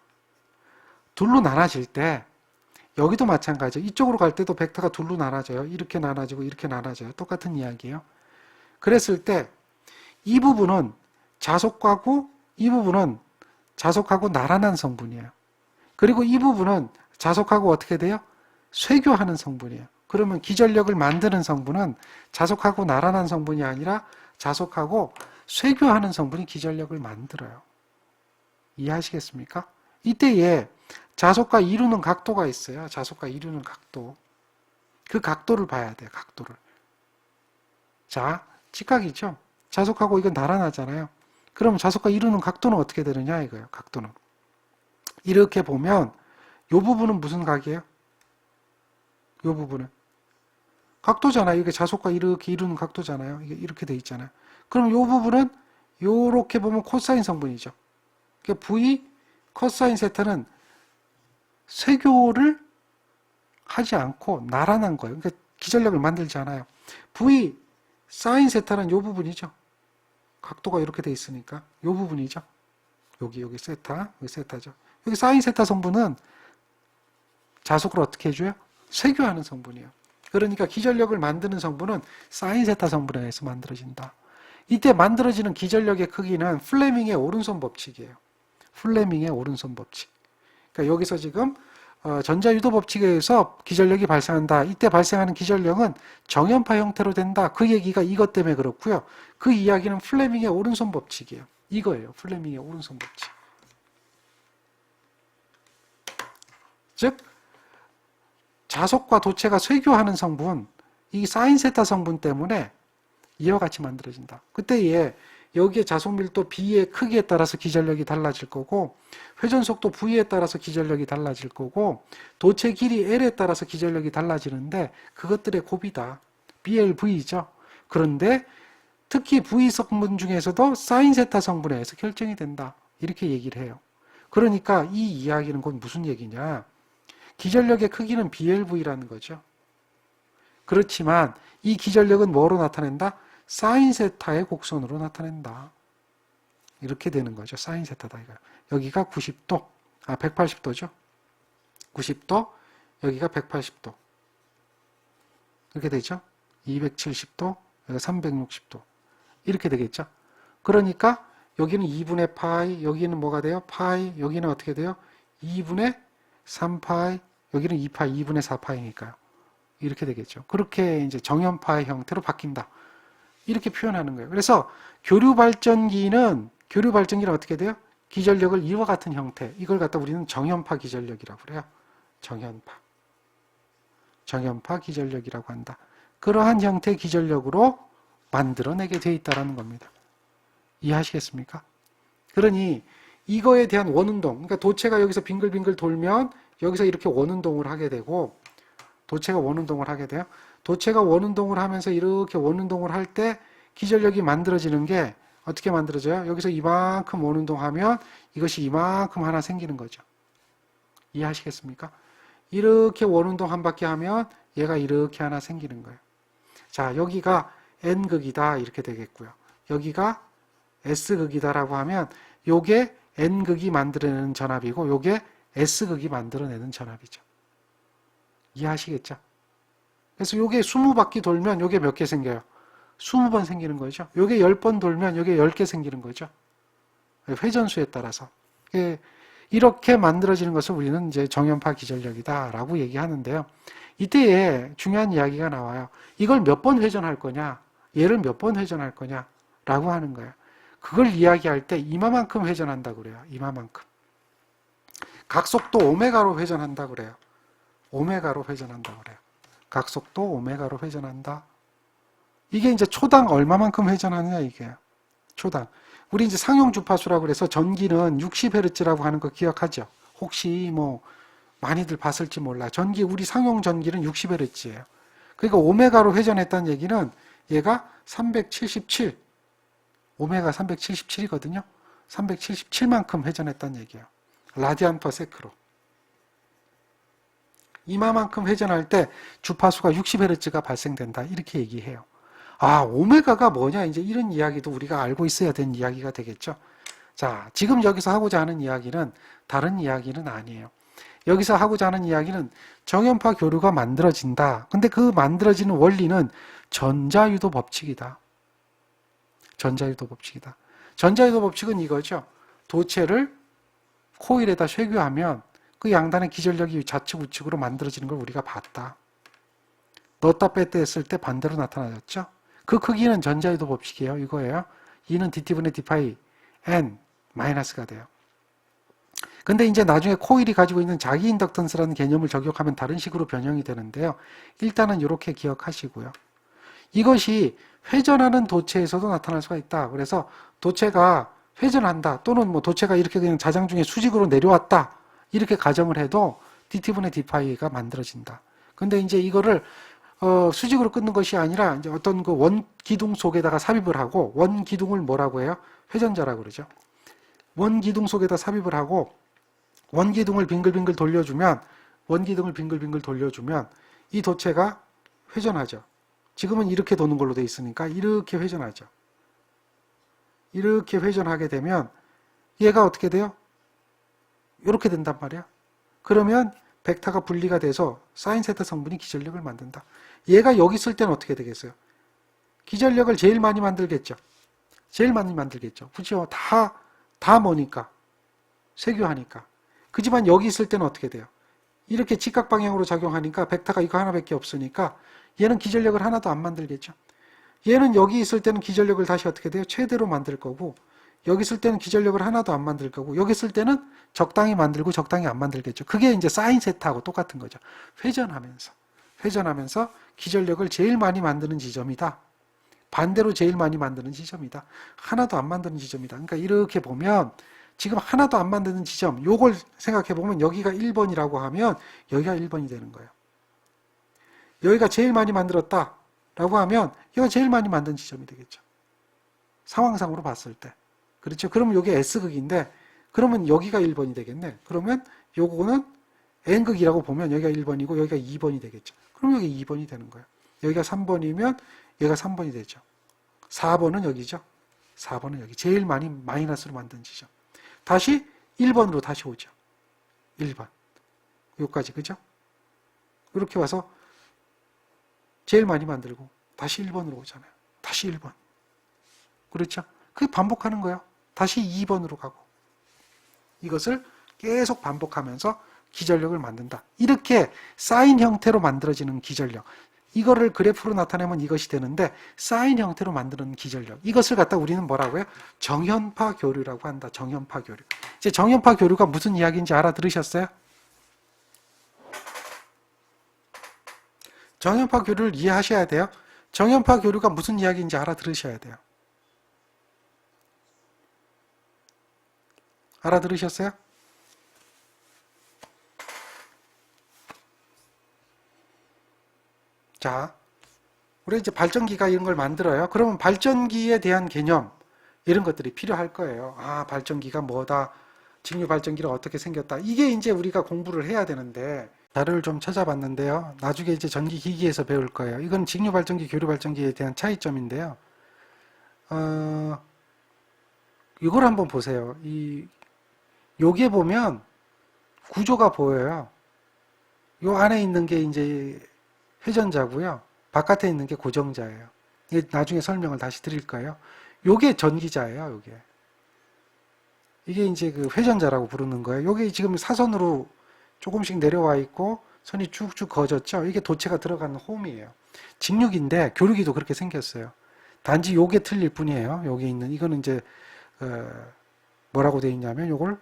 둘로 나눠질 때 여기도 마찬가지죠. 이쪽으로 갈 때도 벡터가 둘로 나눠져요. 이렇게 나눠지고 이렇게 나눠져요. 똑같은 이야기예요. 그랬을 때 이 부분은 자속하고 이 부분은 자속하고 나란한 성분이에요. 그리고 이 부분은 자속하고 어떻게 돼요? 쇄교하는 성분이에요. 그러면 기전력을 만드는 성분은 자속하고 나란한 성분이 아니라 자속하고 쇄교하는 성분이 기전력을 만들어요. 이해하시겠습니까? 이때에 자속과 이루는 각도가 있어요. 자속과 이루는 각도. 그 각도를 봐야 돼요. 각도를. 자, 직각이죠. 자속하고 이건 나란하잖아요. 그럼 자속과 이루는 각도는 어떻게 되느냐 이거예요. 각도는. 이렇게 보면 이 부분은 무슨 각이에요? 이 부분은 각도잖아요. 이게 자속과 이렇게 이루는 각도잖아요. 이게 이렇게 돼 있잖아요. 그럼 이 부분은 이렇게 보면 코사인 성분이죠. 그러니까 V 코사인 세타는 쇄교를 하지 않고 나란한 거예요. 그러니까 기전력을 만들지 않아요. V 사인 세타는 이 부분이죠. 각도가 이렇게 돼 있으니까 이 부분이죠. 여기 세타, 여기 세타죠. 여기 사인 세타 성분은 자속을 어떻게 해줘요? 쇄교하는 성분이에요. 그러니까 기전력을 만드는 성분은 사인 세타 성분에 의해서 만들어진다. 이때 만들어지는 기전력의 크기는 플레밍의 오른손 법칙이에요. 플레밍의 오른손 법칙. 그러니까 여기서 지금 전자유도 법칙에 의해서 기전력이 발생한다. 이때 발생하는 기전력은 정연파 형태로 된다. 그 얘기가 이것 때문에 그렇고요. 그 이야기는 플레밍의 오른손 법칙이에요. 이거예요. 플레밍의 오른손 법칙. 즉 자속과 도체가 쇄교하는 성분, 이 사인 세타 성분 때문에 이와 같이 만들어진다. 그때에 여기에 자속 밀도 B의 크기에 따라서 기전력이 달라질 거고 회전 속도 V에 따라서 기전력이 달라질 거고 도체 길이 L에 따라서 기전력이 달라지는데 그것들의 곱이다. BLV죠. 그런데 특히 V 성분 중에서도 사인 세타 성분에 의해서 결정이 된다. 이렇게 얘기를 해요. 그러니까 이 이야기는 곧 무슨 얘기냐. 기전력의 크기는 BLV라는 거죠. 그렇지만 이 기전력은 뭐로 나타낸다? 사인 세타의 곡선으로 나타낸다. 이렇게 되는 거죠. 사인 세타다. 여기가 90도, 180도죠. 90도, 여기가 180도. 이렇게 되죠. 270도, 여기가 360도. 이렇게 되겠죠. 그러니까 여기는 2분의 파이, 여기는 뭐가 돼요? 파이, 여기는 어떻게 돼요? 2분의 3파이, 여기는 2파이, 2분의 4파이니까요. 이렇게 되겠죠. 그렇게 이제 정연파의 형태로 바뀐다. 이렇게 표현하는 거예요. 그래서 교류 발전기는 어떻게 돼요? 기전력을 이와 같은 형태, 이걸 갖다 우리는 정연파 기전력이라고 그래요. 정연파 기전력이라고 한다. 그러한 형태의 기전력으로 만들어내게 돼 있다는 겁니다. 이해하시겠습니까? 그러니 이거에 대한 원운동, 그러니까 도체가 여기서 빙글빙글 돌면 여기서 이렇게 원운동을 하게 되고 도체가 원운동을 하게 돼요. 도체가 원운동을 하면서 이렇게 원운동을 할 때 기전력이 만들어지는 게 어떻게 만들어져요? 여기서 이만큼 원운동하면 이것이 이만큼 하나 생기는 거죠. 이해하시겠습니까? 이렇게 원운동 한 바퀴 하면 얘가 이렇게 하나 생기는 거예요. 자, 여기가 N극이다 이렇게 되겠고요. 여기가 S극이다라고 하면 요게 N극이 만들어내는 전압이고 요게 S극이 만들어내는 전압이죠. 이해하시겠죠? 그래서 요게 20바퀴 돌면 요게 몇 개 생겨요? 20번 생기는 거죠. 요게 10번 돌면 요게 10개 생기는 거죠. 회전수에 따라서. 이렇게 만들어지는 것을 우리는 이제 정연파 기전력이다라고 얘기하는데요. 이때에 중요한 이야기가 나와요. 이걸 몇 번 회전할 거냐? 얘를 몇 번 회전할 거냐? 라고 하는 거예요. 그걸 이야기할 때 이마만큼 회전한다고 그래요. 이마만큼. 각속도 오메가로 회전한다고 그래요. 오메가로 회전한다고 그래요. 각속도 오메가로 회전한다. 이게 이제 초당 얼마만큼 회전하느냐 이게요. 초당. 우리 이제 상용 주파수라고 그래서 전기는 60Hz라고 하는 거 기억하죠? 혹시 뭐 많이들 봤을지 몰라. 전기 우리 상용 전기는 60Hz예요. 그러니까 오메가로 회전했다는 얘기는 얘가 377 오메가 377이거든요. 377만큼 회전했다는 얘기예요. 라디안 퍼 세크로. 이마만큼 회전할 때 주파수가 60Hz가 발생된다. 이렇게 얘기해요. 아, 오메가가 뭐냐? 이제 이런 이야기도 우리가 알고 있어야 되는 이야기가 되겠죠. 자, 지금 여기서 하고자 하는 이야기는 다른 이야기는 아니에요. 여기서 하고자 하는 이야기는 정연파 교류가 만들어진다. 근데 그 만들어지는 원리는 전자유도 법칙이다. 전자유도 법칙이다. 전자유도 법칙은 이거죠. 도체를 코일에다 쇠교하면 그 양단의 기전력이 좌측 우측으로 만들어지는 걸 우리가 봤다. 넣었다 뺐다 했을 때 반대로 나타나졌죠. 그 크기는 전자유도 법칙이에요. 이거예요. E는 dt분의 d파이 n 마이너스가 돼요. 근데 이제 나중에 코일이 가지고 있는 자기 인덕턴스라는 개념을 적용하면 다른 식으로 변형이 되는데요. 일단은 이렇게 기억하시고요. 이것이 회전하는 도체에서도 나타날 수가 있다. 그래서 도체가 회전한다. 또는 뭐 도체가 이렇게 그냥 자장 중에 수직으로 내려왔다. 이렇게 가정을 해도 dt분의 d파이가 만들어진다. 근데 이제 이거를 수직으로 끊는 것이 아니라 이제 어떤 그 원기둥 속에다가 삽입을 하고, 원기둥을 뭐라고 해요? 회전자라고 그러죠. 원기둥 속에다 삽입을 하고 원기둥을 빙글빙글 돌려주면 이 도체가 회전하죠. 지금은 이렇게 도는 걸로 돼 있으니까 이렇게 회전하죠. 이렇게 회전하게 되면 얘가 어떻게 돼요? 이렇게 된단 말이야. 그러면 벡터가 분리가 돼서 사인 세타 성분이 기전력을 만든다. 얘가 여기 있을 때는 어떻게 되겠어요? 기전력을 제일 많이 만들겠죠. 제일 많이 만들겠죠. 그렇죠? 다 뭐니까? 쇠교하니까. 그지만 여기 있을 때는 어떻게 돼요? 이렇게 직각 방향으로 작용하니까 벡터가 이거 하나밖에 없으니까 얘는 기전력을 하나도 안 만들겠죠. 얘는 여기 있을 때는 기전력을 다시 어떻게 돼요? 최대로 만들 거고, 여기 있을 때는 기전력을 하나도 안 만들 거고, 여기 있을 때는 적당히 만들고 적당히 안 만들겠죠. 그게 이제 사인 세타하고 똑같은 거죠. 회전하면서 기전력을 제일 많이 만드는 지점이다. 반대로 제일 많이 만드는 지점이다. 하나도 안 만드는 지점이다. 그러니까 이렇게 보면 지금 하나도 안 만드는 지점, 요걸 생각해 보면 여기가 1번이라고 하면 여기가 1번이 되는 거예요. 여기가 제일 많이 만들었다 라고 하면 여기가 제일 많이 만든 지점이 되겠죠. 상황상으로 봤을 때. 그렇죠. 그러면 여기 S극인데 그러면 여기가 1번이 되겠네. 그러면 요거는 N극이라고 보면 여기가 1번이고 여기가 2번이 되겠죠. 그럼 여기 2번이 되는 거예요. 여기가 3번이면 여기가 3번이 되죠. 4번은 여기죠. 4번은 여기. 제일 많이 마이너스로 만든 지점. 다시 1번으로 다시 오죠. 1번. 여기까지, 그죠? 이렇게 와서 제일 많이 만들고 다시 1번으로 오잖아요. 다시 1번. 그렇죠? 그게 반복하는 거예요. 다시 2번으로 가고. 이것을 계속 반복하면서 기전력을 만든다. 이렇게 사인 형태로 만들어지는 기전력. 이거를 그래프로 나타내면 이것이 되는데 사인 형태로 만드는 기전력. 이것을 갖다 우리는 뭐라고 해요? 정연파 교류라고 한다. 정연파 교류. 이제 정연파 교류가 무슨 이야기인지 알아들으셨어요? 정연파 교류를 이해하셔야 돼요. 정연파 교류가 무슨 이야기인지 알아들으셔야 돼요. 알아들으셨어요? 자, 우리 이제 발전기가 이런 걸 만들어요. 그러면 발전기에 대한 개념, 이런 것들이 필요할 거예요. 아, 발전기가 뭐다. 직류 발전기는 어떻게 생겼다. 이게 이제 우리가 공부를 해야 되는데, 자료를 좀 찾아봤는데요. 나중에 이제 전기기기에서 배울 거예요. 이건 직류발전기, 교류발전기에 대한 차이점인데요. 이걸 한번 보세요. 요게 보면 구조가 보여요. 요 안에 있는 게 이제 회전자고요. 바깥에 있는 게 고정자예요. 이게 나중에 설명을 다시 드릴 거예요. 요게 전기자예요, 요게. 이게 이제 그 회전자라고 부르는 거예요. 요게 지금 사선으로 조금씩 내려와 있고 선이 쭉쭉 그어졌죠. 이게 도체가 들어가는 홈이에요. 직류기인데 교류기도 그렇게 생겼어요. 단지 요게 틀릴 뿐이에요. 여기 있는 이거는 이제 뭐라고 되어 있냐면 요걸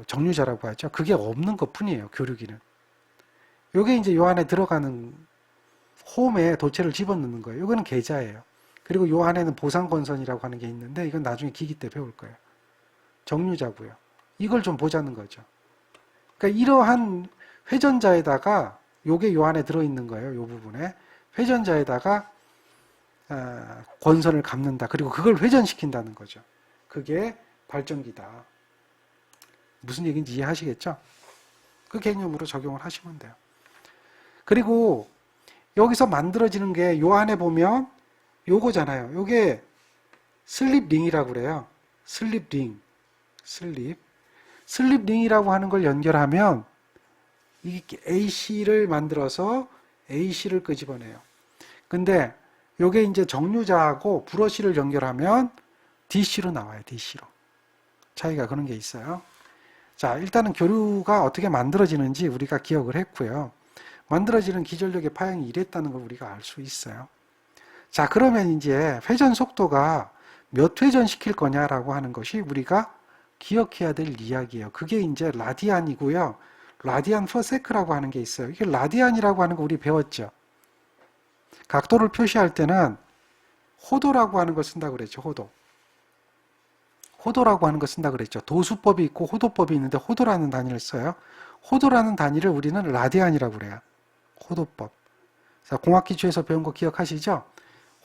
정류자라고 하죠. 그게 없는 것 뿐이에요. 교류기는. 요게 이제 요 안에 들어가는 홈에 도체를 집어넣는 거예요. 요거는 계자예요. 그리고 요 안에는 보상건선이라고 하는 게 있는데 이건 나중에 기기 때 배울 거예요. 정류자고요. 이걸 좀 보자는 거죠. 그러니까 이러한 회전자에다가 요게 요 안에 들어있는 거예요. 요 부분에 회전자에다가 권선을 감는다. 그리고 그걸 회전시킨다는 거죠. 그게 발전기다. 무슨 얘기인지 이해하시겠죠? 그 개념으로 적용을 하시면 돼요. 그리고 여기서 만들어지는 게 요 안에 보면 요거잖아요. 요게 슬립링이라고 그래요. 슬립링. 슬립링이라고 하는 걸 연결하면 이 AC를 만들어서 AC를 끄집어내요. 근데 요게 이제 정류자하고 브러쉬를 연결하면 DC로 나와요. DC로. 차이가 그런 게 있어요. 자, 일단은 교류가 어떻게 만들어지는지 우리가 기억을 했고요. 만들어지는 기전력의 파형이 이랬다는 걸 우리가 알 수 있어요. 자, 그러면 이제 회전 속도가 몇 회전 시킬 거냐라고 하는 것이 우리가 기억해야 될 이야기예요. 그게 이제 라디안이고요. 라디안 퍼 세크라고 하는 게 있어요. 이게 라디안이라고 하는 거 우리 배웠죠. 각도를 표시할 때는 호도라고 하는 걸 쓴다고 그랬죠. 호도라고 하는 걸 쓴다고 그랬죠. 도수법이 있고 호도법이 있는데 호도라는 단위를 써요. 호도라는 단위를 우리는 라디안이라고 그래요. 호도법. 자, 공학기초에서 배운 거 기억하시죠?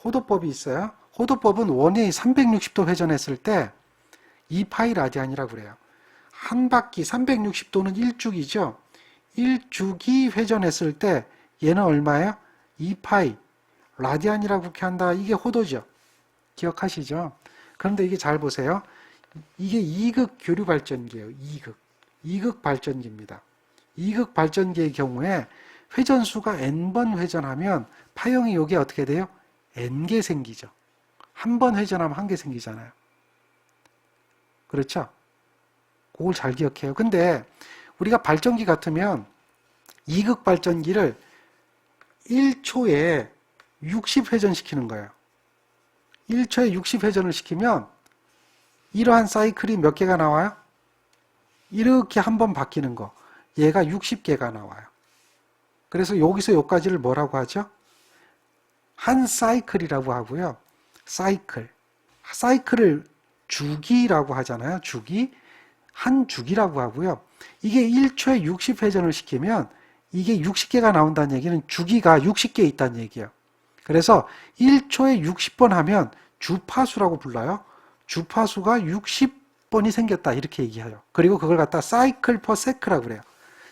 호도법이 있어요. 호도법은 원이 360도 회전했을 때 2파이 라디안이라고 그래요. 한 바퀴 360도는 1주기죠. 1주기 회전했을 때 얘는 얼마예요? 2파이 라디안이라고 그렇게 한다. 이게 호도죠. 기억하시죠? 그런데 이게 잘 보세요. 이게 2극 교류 발전기예요. 2극 발전기입니다. 2극 발전기의 경우에 회전수가 n번 회전하면 파형이 이게 어떻게 돼요? n개 생기죠. 한 번 회전하면 한 개 생기잖아요. 그렇죠? 그걸 잘 기억해요. 근데 우리가 발전기 같으면 2극 발전기를 1초에 60회전 시키는 거예요. 1초에 60회전을 시키면 이러한 사이클이 몇 개가 나와요? 이렇게 한 번 바뀌는 거. 얘가 60개가 나와요. 그래서 여기서 여기까지를 뭐라고 하죠? 한 사이클이라고 하고요. 사이클을 주기라고 하잖아요. 주기. 한 주기라고 하고요. 이게 1초에 60회전을 시키면 이게 60개가 나온다는 얘기는 주기가 60개 있다는 얘기예요. 그래서 1초에 60번 하면 주파수라고 불러요. 주파수가 60번이 생겼다 이렇게 얘기해요. 그리고 그걸 갖다 사이클 퍼 세크라고 그래요.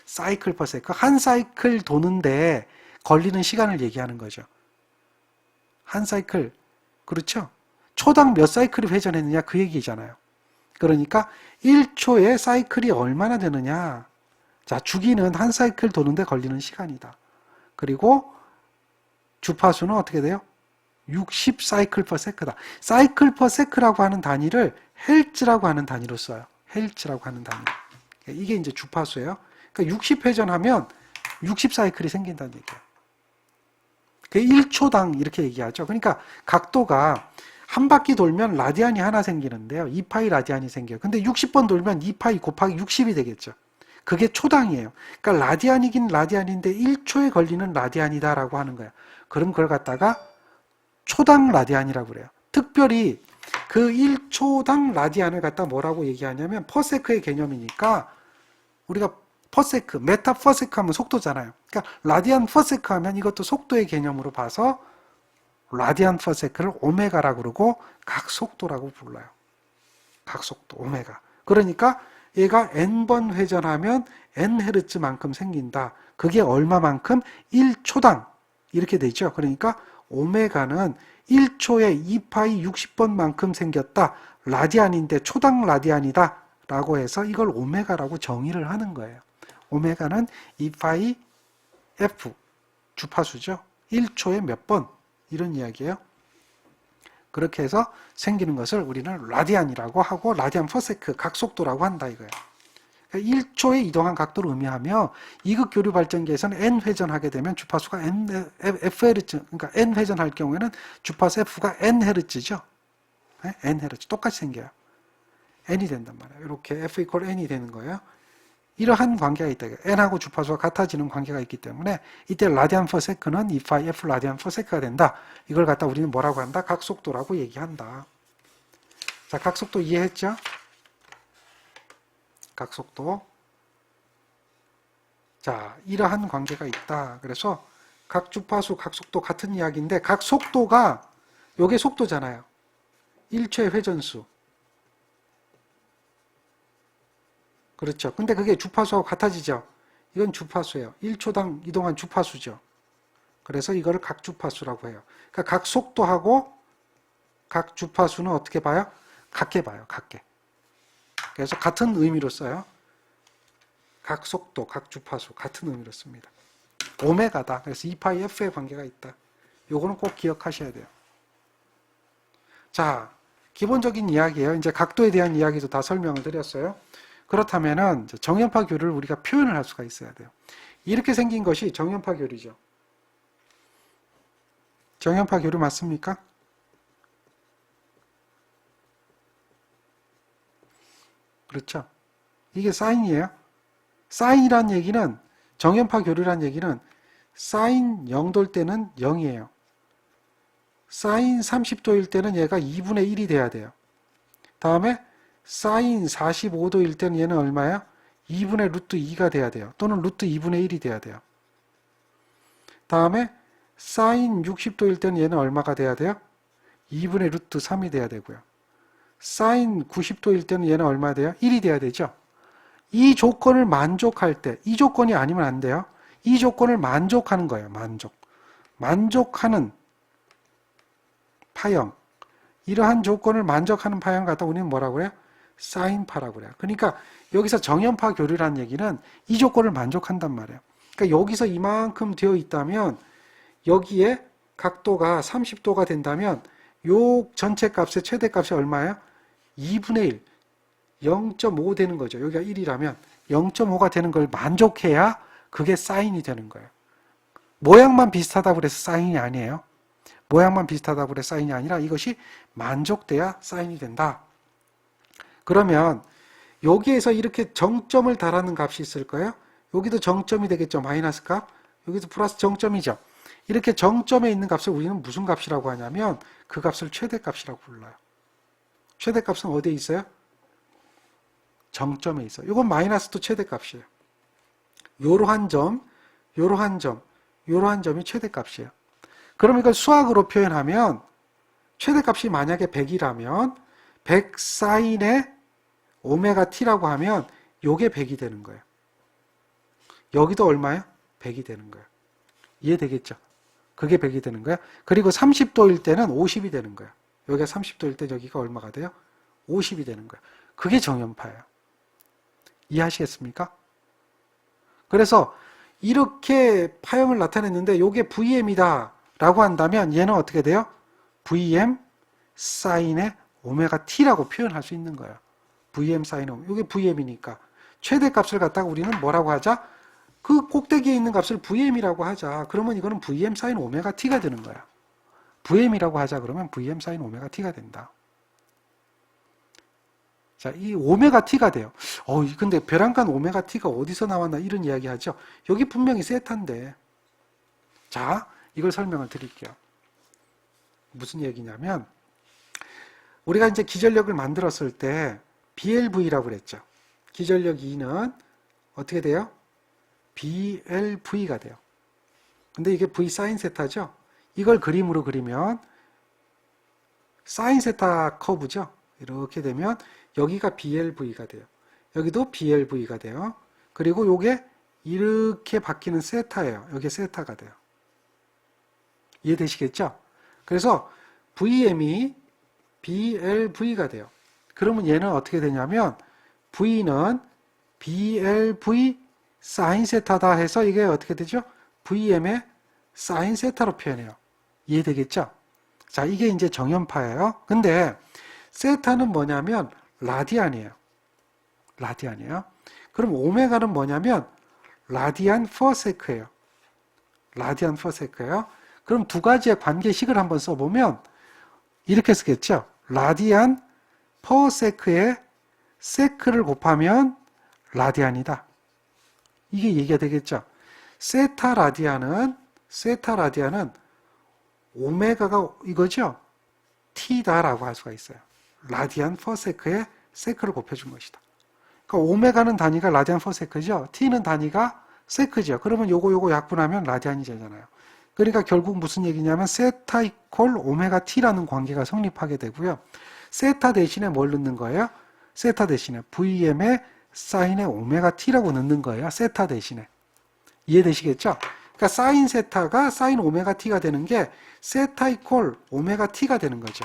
사이클 퍼 세크. 한 사이클 도는데 걸리는 시간을 얘기하는 거죠. 한 사이클. 그렇죠? 초당 몇 사이클이 회전했느냐 그 얘기잖아요. 그러니까 1초에 사이클이 얼마나 되느냐. 자, 주기는 한 사이클 도는데 걸리는 시간이다. 그리고 주파수는 어떻게 돼요? 60 사이클 퍼 세크다. 사이클 퍼 세크라고 하는 단위를 헬츠라고 하는 단위로 써요. 헬츠라고 하는 단위. 이게 이제 주파수예요. 그러니까 60회전하면 60 사이클이 생긴다는 얘기예요. 그 1초당 이렇게 얘기하죠. 그러니까 각도가 한 바퀴 돌면 라디안이 하나 생기는데요. 2파이 라디안이 생겨요. 근데 60번 돌면 2파이 곱하기 60이 되겠죠. 그게 초당이에요. 그러니까 라디안이긴 라디안인데 1초에 걸리는 라디안이다라고 하는 거예요. 그럼 그걸 갖다가 초당 라디안이라고 그래요. 특별히 그 1초당 라디안을 갖다 뭐라고 얘기하냐면 퍼세크의 개념이니까 우리가 퍼세크, 메타 퍼세크 하면 속도잖아요. 그러니까 라디안 퍼세크 하면 이것도 속도의 개념으로 봐서 라디안 퍼세크를 오메가라고 그러고 각속도라고 불러요. 각속도, 오메가. 그러니까 얘가 n번 회전하면 n헤르츠만큼 생긴다. 그게 얼마만큼? 1초당 이렇게 되죠. 그러니까 오메가는 1초에 2파이 60번만큼 생겼다. 라디안인데 초당 라디안이다 라고 해서 이걸 오메가라고 정의를 하는 거예요. 오메가는 2파이 f 주파수죠. 1초에 몇 번 이런 이야기예요. 그렇게 해서 생기는 것을 우리는 라디안이라고 하고 라디안 퍼세크 각속도라고 한다 이거예요. 1초에 이동한 각도를 의미하며 이극 교류 발전기에서는 n 회전하게 되면 주파수가 f헤르츠, 그러니까 n 회전할 경우에는 주파수 f가 n 헤르츠죠. n 헤르츠 똑같이 생겨요. n이 된단 말이에요. 이렇게 f 이퀄 n이 되는 거예요. 이러한 관계가 있다. n하고 주파수가 같아지는 관계가 있기 때문에 이때 라디안 퍼 세크는 2파이 f 라디안 퍼 세크가 된다. 이걸 갖다 우리는 뭐라고 한다? 각속도라고 얘기한다. 자, 각속도 이해했죠? 각속도. 자, 이러한 관계가 있다. 그래서 각 주파수, 각속도 같은 이야기인데 각속도가 요게 속도잖아요. 1초의 회전수. 그렇죠. 근데 그게 주파수하고 같아지죠. 이건 주파수예요. 1초당 이동한 주파수죠. 그래서 이거를 각주파수라고 해요. 그러니까 각속도하고 각주파수는 어떻게 봐요? 같게 봐요. 같게. 그래서 같은 의미로 써요. 각속도, 각주파수 같은 의미로 씁니다. 오메가다. 그래서 2파이 f의 관계가 있다. 요거는 꼭 기억하셔야 돼요. 자, 기본적인 이야기예요. 이제 각도에 대한 이야기도 다 설명을 드렸어요. 그렇다면은 정연파 교류를 우리가 표현을 할 수가 있어야 돼요. 이렇게 생긴 것이 정연파 교류죠. 정연파 교류 맞습니까? 그렇죠. 이게 사인이에요. 사인이란 얘기는 정연파 교류란 얘기는 사인 0도일 때는 0이에요. 사인 30도일 때는 얘가 2분의 1이 돼야 돼요. 다음에 사인 45도일 때는 얘는 얼마예요? 2분의 루트 2가 돼야 돼요. 또는 루트 2분의 1이 돼야 돼요. 다음에 사인 60도일 때는 얘는 얼마가 돼야 돼요? 2분의 루트 3이 돼야 되고요. 사인 90도일 때는 얘는 얼마 돼요? 1이 돼야 되죠. 이 조건을 만족할 때, 이 조건이 아니면 안 돼요. 이 조건을 만족하는 거예요. 만족하는 파형. 이러한 조건을 만족하는 파형을 갖다 우리는 뭐라고 해요? 사인파라고 그래요. 그러니까 여기서 정연파 교류라는 얘기는 이 조건을 만족한단 말이에요. 그러니까 여기서 이만큼 되어 있다면 여기에 각도가 30도가 된다면 요 전체 값의 최대값이 얼마예요? 2분의 1, 0.5 되는 거죠. 여기가 1이라면 0.5가 되는 걸 만족해야 그게 사인이 되는 거예요. 모양만 비슷하다고 그래서 사인이 아니에요. 모양만 비슷하다고 그래서 사인이 아니라 이것이 만족돼야 사인이 된다. 그러면 여기에서 이렇게 정점을 달하는 값이 있을 거예요. 여기도 정점이 되겠죠. 마이너스 값. 여기도 플러스 정점이죠. 이렇게 정점에 있는 값을 우리는 무슨 값이라고 하냐면 그 값을 최대값이라고 불러요. 최대값은 어디에 있어요? 정점에 있어요. 이건 마이너스도 최대값이에요. 요러한 점, 요러한 점, 요러한 점이 최대값이에요. 그럼 이걸 수학으로 표현하면 최대값이 만약에 100이라면 100 사인의 오메가 t라고 하면 요게 100이 되는 거예요. 여기도 얼마예요? 100이 되는 거예요. 이해되겠죠? 그게 100이 되는 거예요. 그리고 30도일 때는 50이 되는 거예요. 여기가 30도일 때 여기가 얼마가 돼요? 50이 되는 거예요. 그게 정연파예요. 이해하시겠습니까? 그래서 이렇게 파형을 나타냈는데 요게 VM이다 라고 한다면 얘는 어떻게 돼요? VM 사인의 오메가 t라고 표현할 수 있는 거예요. VM 사인 오메가. 이게 VM이니까 최대값을 갖다가 우리는 뭐라고 하자? 그 꼭대기에 있는 값을 VM이라고 하자. 그러면 이거는 VM 사인 오메가 t가 되는 거야. VM이라고 하자 그러면 VM 사인 오메가 t가 된다. 자, 이 오메가 t가 돼요. 근데 벼랑간 오메가 t가 어디서 나왔나 이런 이야기 하죠. 여기 분명히 세타인데. 자, 이걸 설명을 드릴게요. 무슨 얘기냐면 우리가 이제 기전력을 만들었을 때 BLV라고 그랬죠. 기전력 2는 어떻게 돼요? BLV가 돼요. 근데 이게 V 사인 세타죠. 이걸 그림으로 그리면 사인 세타 커브죠. 이렇게 되면 여기가 BLV가 돼요. 여기도 BLV가 돼요. 그리고 요게 이렇게 바뀌는 세타예요. 여기 세타가 돼요. 이해되시겠죠? 그래서 VM이 BLV가 돼요. 그러면 얘는 어떻게 되냐면 V는 BLV 사인 세타다 해서 이게 어떻게 되죠? VM의 사인 세타로 표현해요. 이해되겠죠? 자, 이게 이제 정연파예요. 근데 세타는 뭐냐면 라디안이에요. 라디안이에요. 그럼 오메가는 뭐냐면 라디안 퍼세크예요. 라디안 퍼세크예요. 그럼 두 가지의 관계식을 한번 써보면 이렇게 쓰겠죠. 라디안 퍼세크에 세크를 곱하면 라디안이다. 이게 얘기가 되겠죠. 세타 라디안은 오메가가 이거죠. t다라고 할 수가 있어요. 라디안 퍼세크에 세크를 곱해준 것이다. 그러니까 오메가는 단위가 라디안 퍼세크죠. t는 단위가 세크죠. 그러면 요거 약분하면 라디안이 되잖아요. 그러니까 결국 무슨 얘기냐면 세타 이퀄 오메가 t라는 관계가 성립하게 되고요. 세타 대신에 뭘 넣는 거예요? 세타 대신에 VM의 사인의 오메가 t라고 넣는 거예요. 세타 대신에. 이해되시겠죠? 그러니까 사인 세타가 사인 오메가 t가 되는 게 세타 이퀄 오메가 t가 되는 거죠.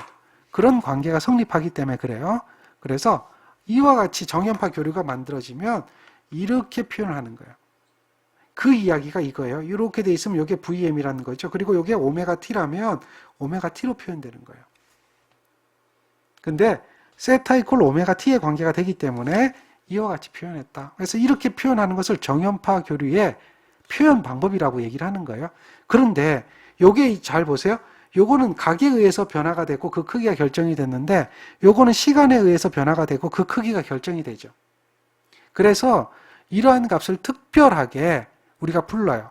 그런 관계가 성립하기 때문에 그래요. 그래서 이와 같이 정연파 교류가 만들어지면 이렇게 표현을 하는 거예요. 그 이야기가 이거예요. 이렇게 돼 있으면 이게 VM이라는 거죠. 그리고 이게 오메가 t라면 오메가 t로 표현되는 거예요. 근데 세타 이퀄 오메가 t의 관계가 되기 때문에 이와 같이 표현했다. 그래서 이렇게 표현하는 것을 정연파 교류의 표현 방법이라고 얘기를 하는 거예요. 그런데 요게 잘 보세요. 요거는 각에 의해서 변화가 되고 그 크기가 결정이 됐는데 요거는 시간에 의해서 변화가 되고 그 크기가 결정이 되죠. 그래서 이러한 값을 특별하게 우리가 불러요.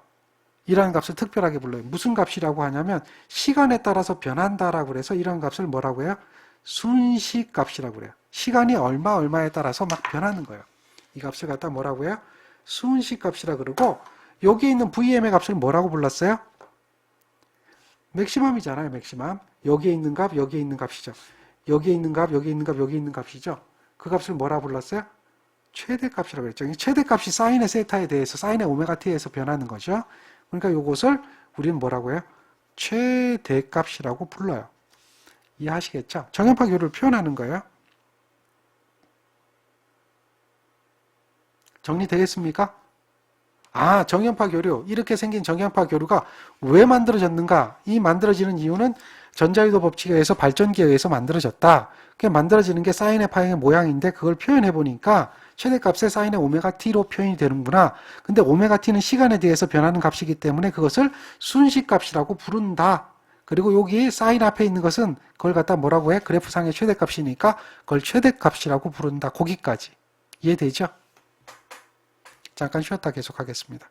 이러한 값을 특별하게 불러요. 무슨 값이라고 하냐면 시간에 따라서 변한다라고 그래서 이런 값을 뭐라고 해요? 순식 값이라고 그래요. 시간이 얼마에 따라서 막 변하는 거예요. 이 값을 갖다 뭐라고 해요? 순식 값이라 그러고 여기에 있는 VM의 값을 뭐라고 불렀어요? 맥시멈이잖아요. 맥시멈. 여기에 있는 값, 여기에 있는 값이죠. 여기에 있는 값, 여기에 있는 값, 여기에 있는 값이죠. 그 값을 뭐라고 불렀어요? 최대값이라고 했죠. 최대값이 사인의 세타에 대해서 사인의 오메가 t에서 변하는 거죠. 그러니까 이것을 우리는 뭐라고 해요? 최대값이라고 불러요. 이해하시겠죠? 정연파 교류를 표현하는 거예요. 정리되겠습니까? 아, 정연파 교류. 이렇게 생긴 정연파 교류가 왜 만들어졌는가? 이 만들어지는 이유는 전자유도 법칙에 의해서 발전기에 의해서 만들어졌다. 그게 만들어지는 게 사인의 파형의 모양인데 그걸 표현해 보니까 최대값의 사인의 오메가 t로 표현이 되는구나. 근데 오메가 t는 시간에 대해서 변하는 값이기 때문에 그것을 순식값이라고 부른다. 그리고 여기 사인 앞에 있는 것은 그걸 갖다 뭐라고 해? 그래프상의 최대값이니까 그걸 최대값이라고 부른다. 거기까지. 이해되죠? 잠깐 쉬었다 계속하겠습니다.